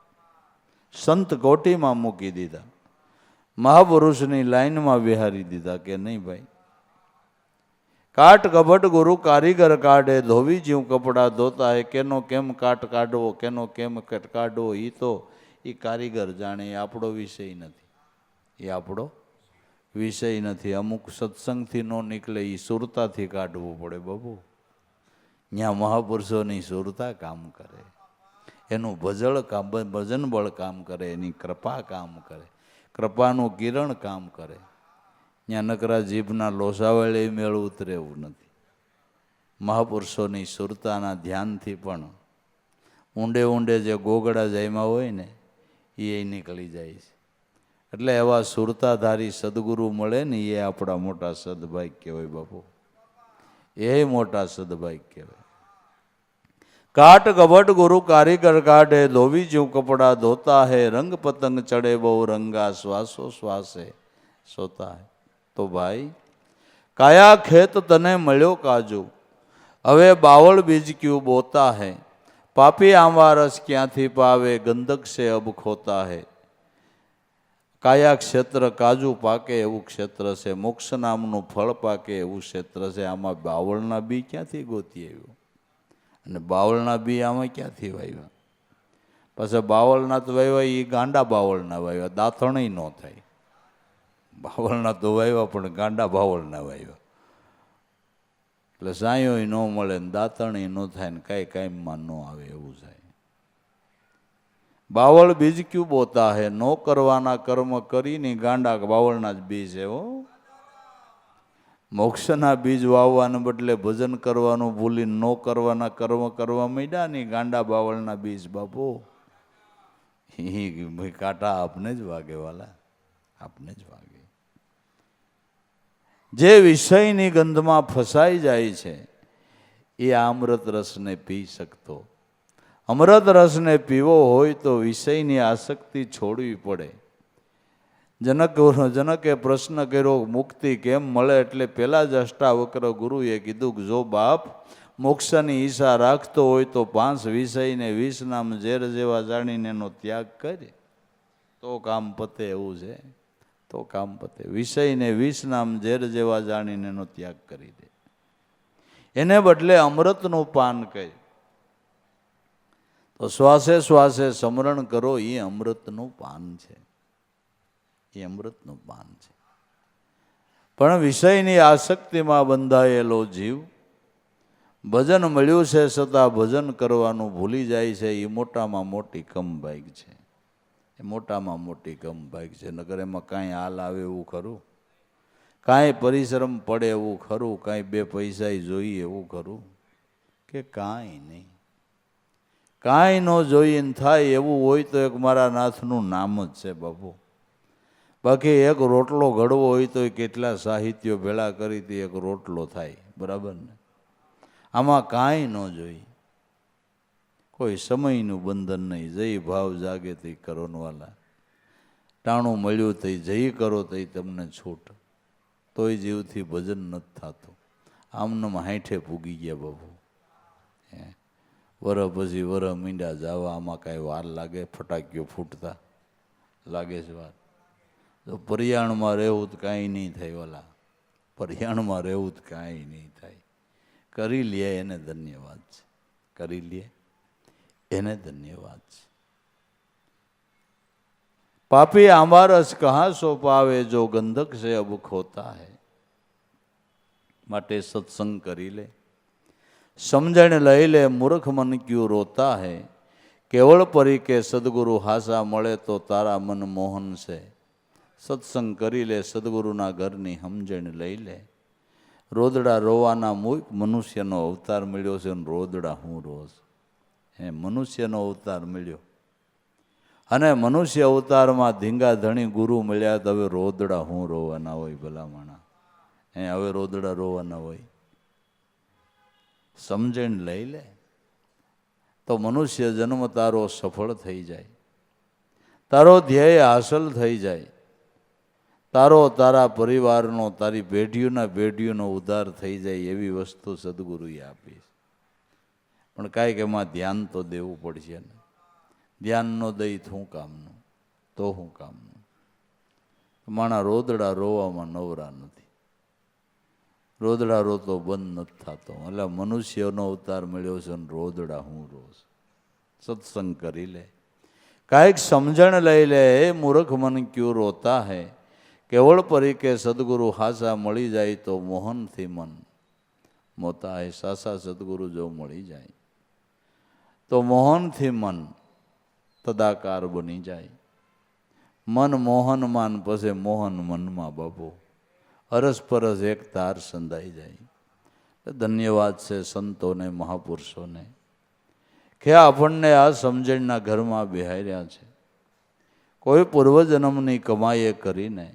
સંત કોટીમાં મૂકી દીધા, મહાપુરુષની લાઈનમાં બિહારી દીધા કે નહીં ભાઈ. કાટ કપટ ગુરુ કારીગર કાઢે, ધોવી જ્યું કપડા ધોતા હે. કેનો કેમ કાટ કાઢવો, કેનો કેમ કટ કાઢવો, એ તો એ કારીગર જાણે. એ આપણો વિષય નથી, એ આપણો વિષય નથી. અમુક સત્સંગથી ન નીકળે, એ સુરતાથી કાઢવું પડે બાબુ. ત્યાં મહાપુરુષોની સુરતા કામ કરે, એનું ભજન બળ કામ કરે, એની કૃપા કામ કરે, કૃપાનું કિરણ કામ કરે. ત્યાં નકરા જીભના લોસાવળે મેળ ઉતરે એવું નથી. મહાપુરુષોની સુરતાના ધ્યાનથી પણ ઊંડે ઊંડે જે ગોગડા જાયમાં હોય ને એ નીકળી જાય છે. એટલે એવા સુરતાધારી સદગુરુ મળે ને એ આપણા મોટા સદભાગ્ય કહેવાય બાપુ. એ મોટા સદભાગ્ય કહેવાય. કાટ કપટ ગુરુ કારીગર કાઢે, ધોવી જ્યું કપડા ધોતા હે. રંગ પતંગ ચડે બહુ રંગા, શ્વાસો શ્વાસે સોતા હે. તો ભાઈ કાયા ખેત તને મળ્યો કાજુ, હવે બાવળ બીજ ક્યું બોતા હે. પાપી આંબા રસ ક્યાંથી પાવે, ગંધક સે અબ ખોતા હે. કાયા ક્ષેત્ર કાજુ પાકે એવું ક્ષેત્ર છે, મોક્ષ નામનું ફળ પાકે એવું ક્ષેત્ર છે. આમાં બાવળના બી ક્યાંથી ગોતી આવ્યું? અને બાવળના બી આમાં ક્યાંથી વાવ્યા? પાછા બાવળના તો વાવ્યા એ ગાંડા બાવળના વાવ્યા, દાંતણય ન થાય. બાવળના તો વાવ્યા પણ ગાંડા બાવળના વાવ્યા, એટલે સાંયોય ન મળે ને દાંતણય ન થાય ને કાંઈ કાંઈમાં ન આવે એવું થાય. બાવળ બીજ ક્યું બોતા હે, નો કરવાના કર્મ કરીને ગાંડા બાવળના જ બીજ છે. મોક્ષના બીજ વાવવાને બદલે ભજન કરવાનું ભૂલીને ન કરવાના કર્મ કરવા માંડ્યા ને ગાંડા બાવળના બીજ બાપુ. એ કાંટા આપને જ વાગે વાલા, આપને જ વાગે. જે વિષયની ગંધમાં ફસાઈ જાય છે એ અમૃત રસને પી શકતો. અમૃત રસને પીવો હોય તો વિષયની આસક્તિ છોડવી પડે. જનકે પ્રશ્ન કર્યો મુક્તિ કેમ મળે, એટલે પેલા જ અષ્ટાવક્ર ગુરુએ કીધું કે જો બાપ મોક્ષની ઈચ્છા રાખતો હોય તો 5 વિષયને 20 નામ ઝેર જેવા જાણીને એનો ત્યાગ કરે તો કામ પતે એવું છે, તો કામ પતે. વિષયને 20 નામ ઝેર જેવા જાણીને એનો ત્યાગ કરી દે. એને બદલે અમૃતનું પાન કહે તો શ્વાસે શ્વાસે સ્મરણ કરો, એ અમૃતનું પાન છે, એ અમૃતનું પાન છે. પણ વિષયની આસક્તિમાં બંધાયેલો જીવ ભજન મળ્યું છે છતાં ભજન કરવાનું ભૂલી જાય છે, એ મોટામાં મોટી કમભાગ છે, એ મોટામાં મોટી કમભાગ છે. નગર એમાં કાંઈ હાલ આવે એવું ખરું, કાંઈ પરિશ્રમ પડે એવું ખરું, કાંઈ 2 પૈસા જોઈએ એવું ખરું કે કાંઈ નહીં. કાંઈ ન જોઈને થાય એવું હોય તો એક મારા નાથનું નામ જ છે બાપુ. બાકી એક રોટલો ઘડવો હોય તો કેટલા સાહિત્યો ભેળા કરીથી એક રોટલો થાય, બરાબર ને? આમાં કાંઈ ન જોઈ, કોઈ સમયનું બંધન નહીં. જઈ ભાવ જાગે તે કરોનવાલા, ટાણું મળ્યું તઈ જઈ કરો તઈ તમને છૂટ. તોય જીવથી ભજન નથી થતું. આમનામ હાંઠે પૂગી ગયા બાપુ. વરહ પછી વરહ મીંડા જવા, આમાં કાંઈ વાર લાગે? ફટાકીઓ ફૂટતા લાગે છે વાર? તો પર્યાણમાં રહેવું તો કાંઈ નહીં થાય ઓલા, પર્યાણમાં રહેવું તો કાંઈ નહીં થાય. કરી લે એને ધન્યવાદ છે, કરી લે એને ધન્યવાદ છે. પાપી આમારસ કહા સો પાવે, જો ગંધક સે અબ ખોતા હૈ. માટે સત્સંગ કરી લે, સમજણ લઈ લે, મૂર્ખ મન ક્યું રોતા હૈ. કેવળ પરી કે સદગુરુ હાસા મળે તો તારા મન મોહન છે. સત્સંગ કરી લે, સદગુરુના ઘરની સમજણ લઈ લે. રોદડા રોવાના મૂક, મનુષ્યનો અવતાર મળ્યો છે અને રોદડા હું રોજ. મનુષ્યનો અવતાર મળ્યો અને મનુષ્ય અવતારમાં ધીંગા ધણી ગુરુ મળ્યા તો હવે રોદડા હું રોવાના હોય ભલામણા? હવે રોદડા રોવાના હોય? સમજણ લઈ લે તો મનુષ્ય જન્મ તારો સફળ થઈ જાય, તારો ધ્યેય હાંસલ થઈ જાય, તારો તારા પરિવારનો, તારી પેઢીઓનો ઉદ્ધાર થઈ જાય, એવી વસ્તુ સદગુરુએ આપી. પણ કાંઈક એમાં ધ્યાન તો દેવું પડશે ને. ધ્યાન ન દઈ શું કામનું? તો શું કામનું? માણા રોદડા રોવામાં નવરા નથી, રોદડા રોતો બંધ નથી થતો. એટલે મનુષ્યનો અવતાર મળ્યો છે ને રોદડા હું રોજ. સત્સંગ કરી લે, કાંઈક સમજણ લઈ લે. એ મૂર્ખ મન ક્યું રોતા હૈ. કેવળ પરી કે સદગુરુ હાસા મળી જાય તો મોહનથી મન મોતા હૈ. સાસા સદગુરુ જો મળી જાય તો મોહનથી મન તદાકાર બની જાય. મન મોહન માન પછી મોહન મનમાં બાપુ અરસપરસ એક તાર સંધાઈ જાય. ધન્યવાદ છે સંતોને, મહાપુરુષોને કે આપણને આ સમજણના ઘરમાં બેહાર્યા છે. કોઈ પૂર્વજન્મની કમાઈએ કરીને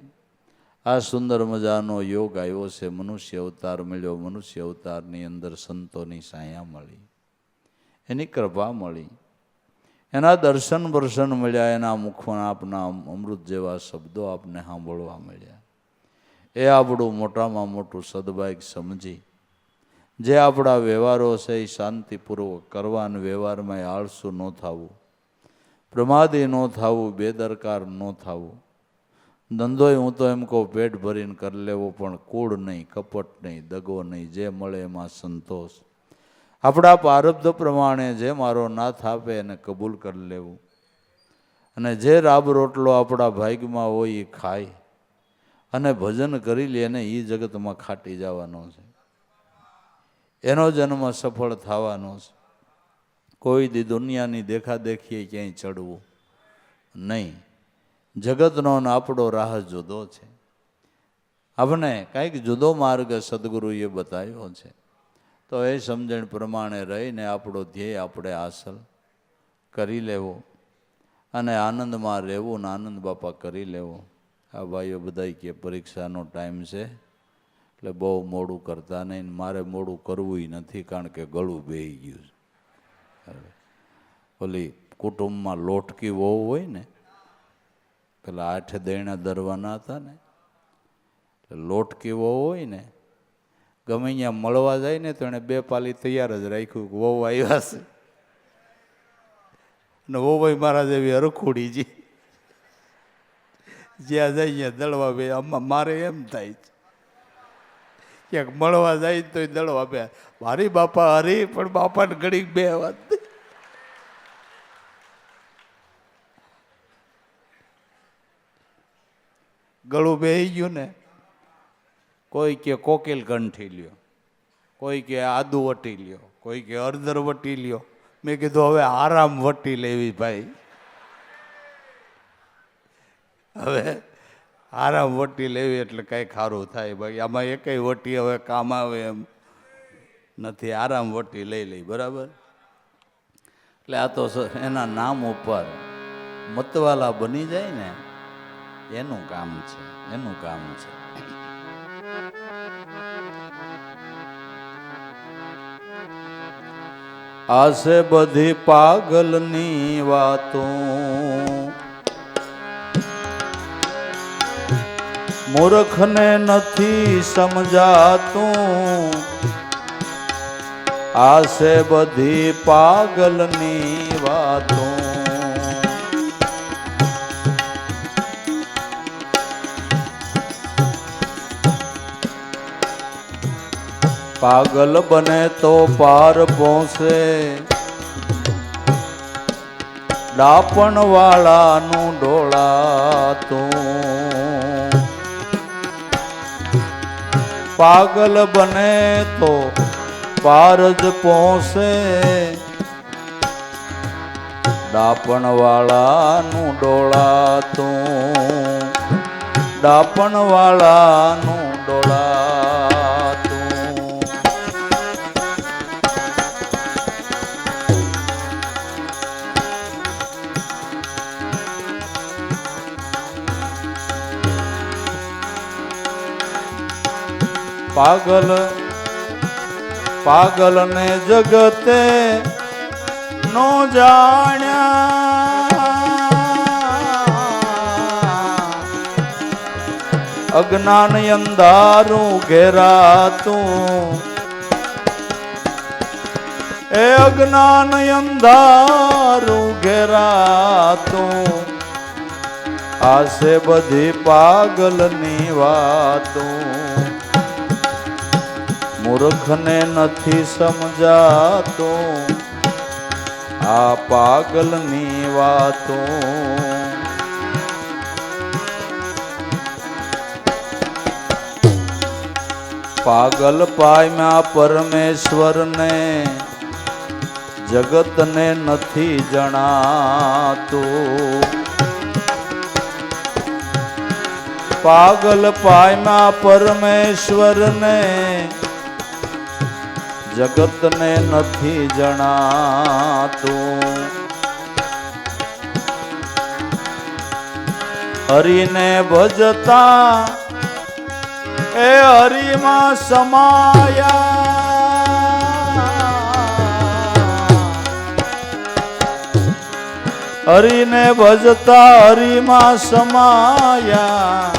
આ સુંદર મજાનો યોગ આવ્યો છે, મનુષ્ય અવતાર મળ્યો. મનુષ્ય અવતારની અંદર સંતોની સાયા મળી, એની કૃપા મળી, એના દર્શન બર્શન મળ્યા, એના મુખમાં આપના અમૃત જેવા શબ્દો આપને સાંભળવા મળ્યા. એ આપણું મોટામાં મોટું સદભાગ્ય સમજી જે આપણા વ્યવહારો છે એ શાંતિપૂર્વક કરવા અને વ્યવહારમાં આળસુ ન થવું, પ્રમાદી ન થવું, બેદરકાર ન થવું. ધંધોય હું તો એમ કહું પેટ ભરીને કરી લેવો, પણ કૂળ નહીં, કપટ નહીં, દગો નહીં, જે મળે એમાં સંતોષ. આપણા પ્રારબ્ધ પ્રમાણે જે મારો નાથ આપે એને કબૂલ કરી લેવું અને જે રાબ રોટલો આપણા ભાગ્યમાં હોય એ ખાય અને ભજન કરી લે ને એ જગતમાં ખાટી જવાનો છે, એનો જન્મ સફળ થવાનો છે. કોઈ દી દુનિયાની દેખાદેખીએ ક્યાંય ચડવું નહીં. જગતનો ને આપણો રાહ જુદો છે. આપણે કાંઈક જુદો માર્ગ સદગુરુએ બતાવ્યો છે. તો એ સમજણ પ્રમાણે રહીને આપણો ધ્યેય આપણે હાંસલ કરી લેવો અને આનંદમાં રહેવું ને આનંદ બાપા કરી લેવો. આ ભાઈઓ બધા કે પરીક્ષાનો ટાઈમ છે એટલે બહુ મોડું કરતા નહીં. મારે મોડું કરવું નથી, કારણ કે ગળું બેહી ગયું છે. ઓલી કુટુંબમાં લોટકી વહુ હોય ને, પેલા 8 દૈણા દરવાના હતા ને, લોટ કેવો હોય ને, ગમે ત્યાં મળવા જાય ને તો એને 2 પાલી તૈયાર જ રાખ્યું, વહુ આવ્યા છે ને વહુ ભાઈ મારા જેવી હરખોડી જી, જ્યાં જાય ત્યાં દળવા બે. આમાં મારે એમ થાય છે ક્યાંક મળવા જાય તો દળવા બે, મારી બાપા હરી પણ બાપાને ઘડીક બે વાત. ગળું બેહી ગયું ને, કોઈ કે કોકેલ કંઠી લ્યો, કોઈ કે આદુ વટી લ્યો, કોઈ કે હળદર વટી લ્યો. મેં કીધું હવે આરામ વટી લેવી ભાઈ, હવે આરામ વટી લેવી એટલે કંઈ ખારું થાય ભાઈ. આમાં એકેય વટી હવે કામ આવે એમ નથી, આરામ વટી લઈ બરાબર. એટલે આ તો એના નામ ઉપર મતવાલા બની જાય ને એનું કામ છે, એનું કામ છે. આ છે બધી પાગલની વાતો, મૂર્ખને નથી સમજાતું. આ છે બધી પાગલની વાતો, પાગલ બને તો પાર પહોંચે, ડાપણ વાળાનું ડોળાતું. પાગલ બને તો પાર જ પહોંચે, ડાપણ વાળાનું ડોળાતું. ડાપણ વાળાનું ડોળાતું. પાગલ પાગલ ને જગતે નો જાણ્યા, અજ્ઞાન અંધારું ઘેરાતું. એ અજ્ઞાન અંધારું ઘેરાતું. આ છે બધી પાગલની વાતો, મૂર્ખને નથી સમજાતો. આ પાગલની વાતો, પાગલ પામ્યા પરમેશ્વરને, જગતને નથી જણાતું. પાગલ પામ્યા પરમેશ્વરને, જગતને નથી જણાતું. હરિને ભજતા એ હરિમાં સમાયા, હરિને ભજતા હરિમાં સમાયા.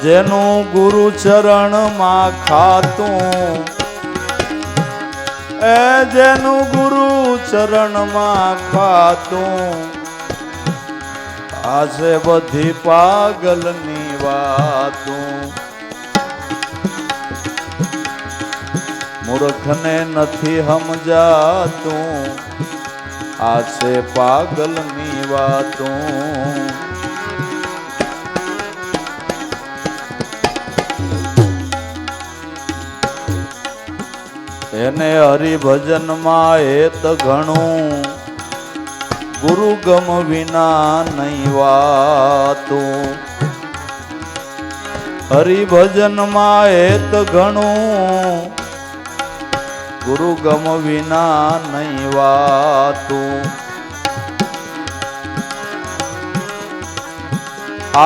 જેનું ગુરુ ચરણમાં ખાતું, એ જેનું ગુરુ ચરણમાં ખાતું. આ છે બધી પાગલની વાતો, મૂર્ખને નથી સમજાતું. આ છે પાગલની વાતો. એને હરિભજનમાં હેત ઘણું, ગુરુ ગમ વિના નહીં વાતું. હરિભજનમાં હેત ઘણું, ગુરુ ગમ વિના નહીં વાતું.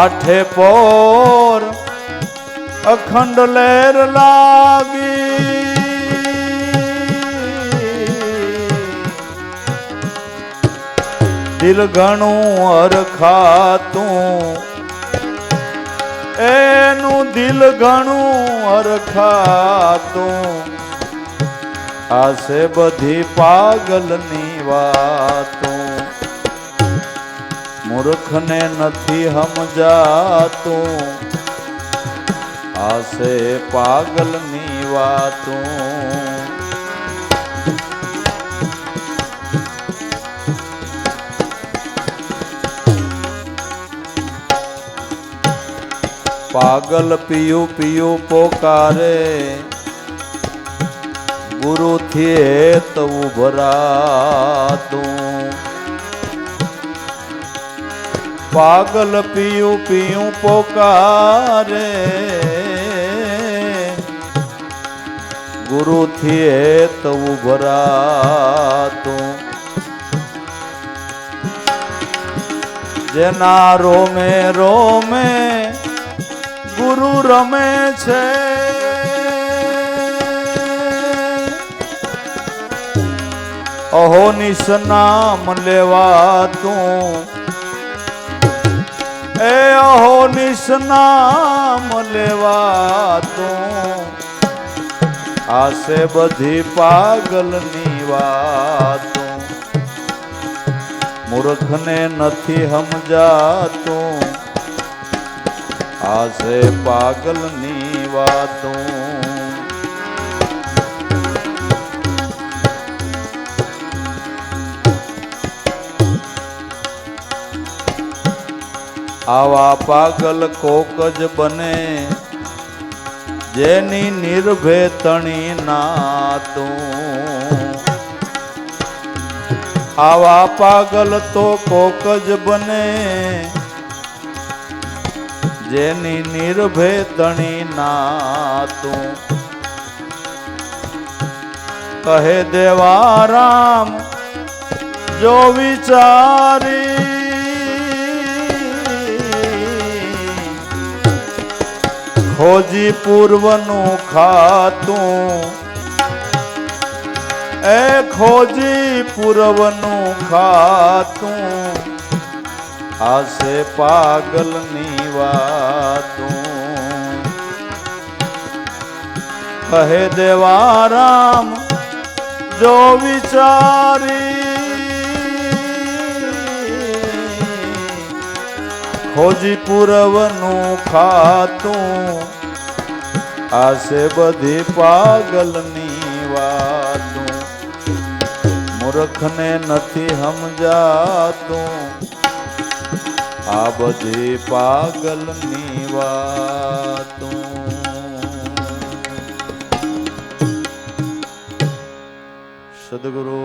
આઠે પોર અખંડ લહેર લાગી, દિલ ઘણું હરખાતું, એનું દિલ ઘણું હરખાતું, આસે બધી પાગલની વાતો, મૂર્ખને નથી સમજાતું, આસે પાગલની વાતો. પાગલ પિયું પિયું પોકારે, ગુરુથી હેત ઉભરાતું. પાગલ પિયું પિયું પોકારે, ગુરુથી હેત ઉભરાતું. જેના રોમે રોમે ગુરુ રમે છે, અહોનિશ નામ લેવાતું, એ અહોનિશ નામ લેવાતું, આસે બધી પાગલની વાતો, મૂર્ખને નથી સમજાતું, આસે પાગલની વાતો. આવા પાગલ કોક જ બને, જેની નિર્ભેતણી નાતું. આવા પાગલ તો કોક જ બને, જેની નિર્ભેતણી નાતું. કહે દેવા રામ જો વિચારી, ખોજી પૂર્વનું ખાતું, એ ખોજી પૂર્વનું ખાતું, આસે પાગલની વાતું. કહે દેવા રામ જો વિચારી, ખોજી પૂર્વનું ખાતું, આસે બધી પાગલની વાતું. મૂર્ખને નથી સમજાતું, આ બધી પાગલની વાતો. સદગુરુ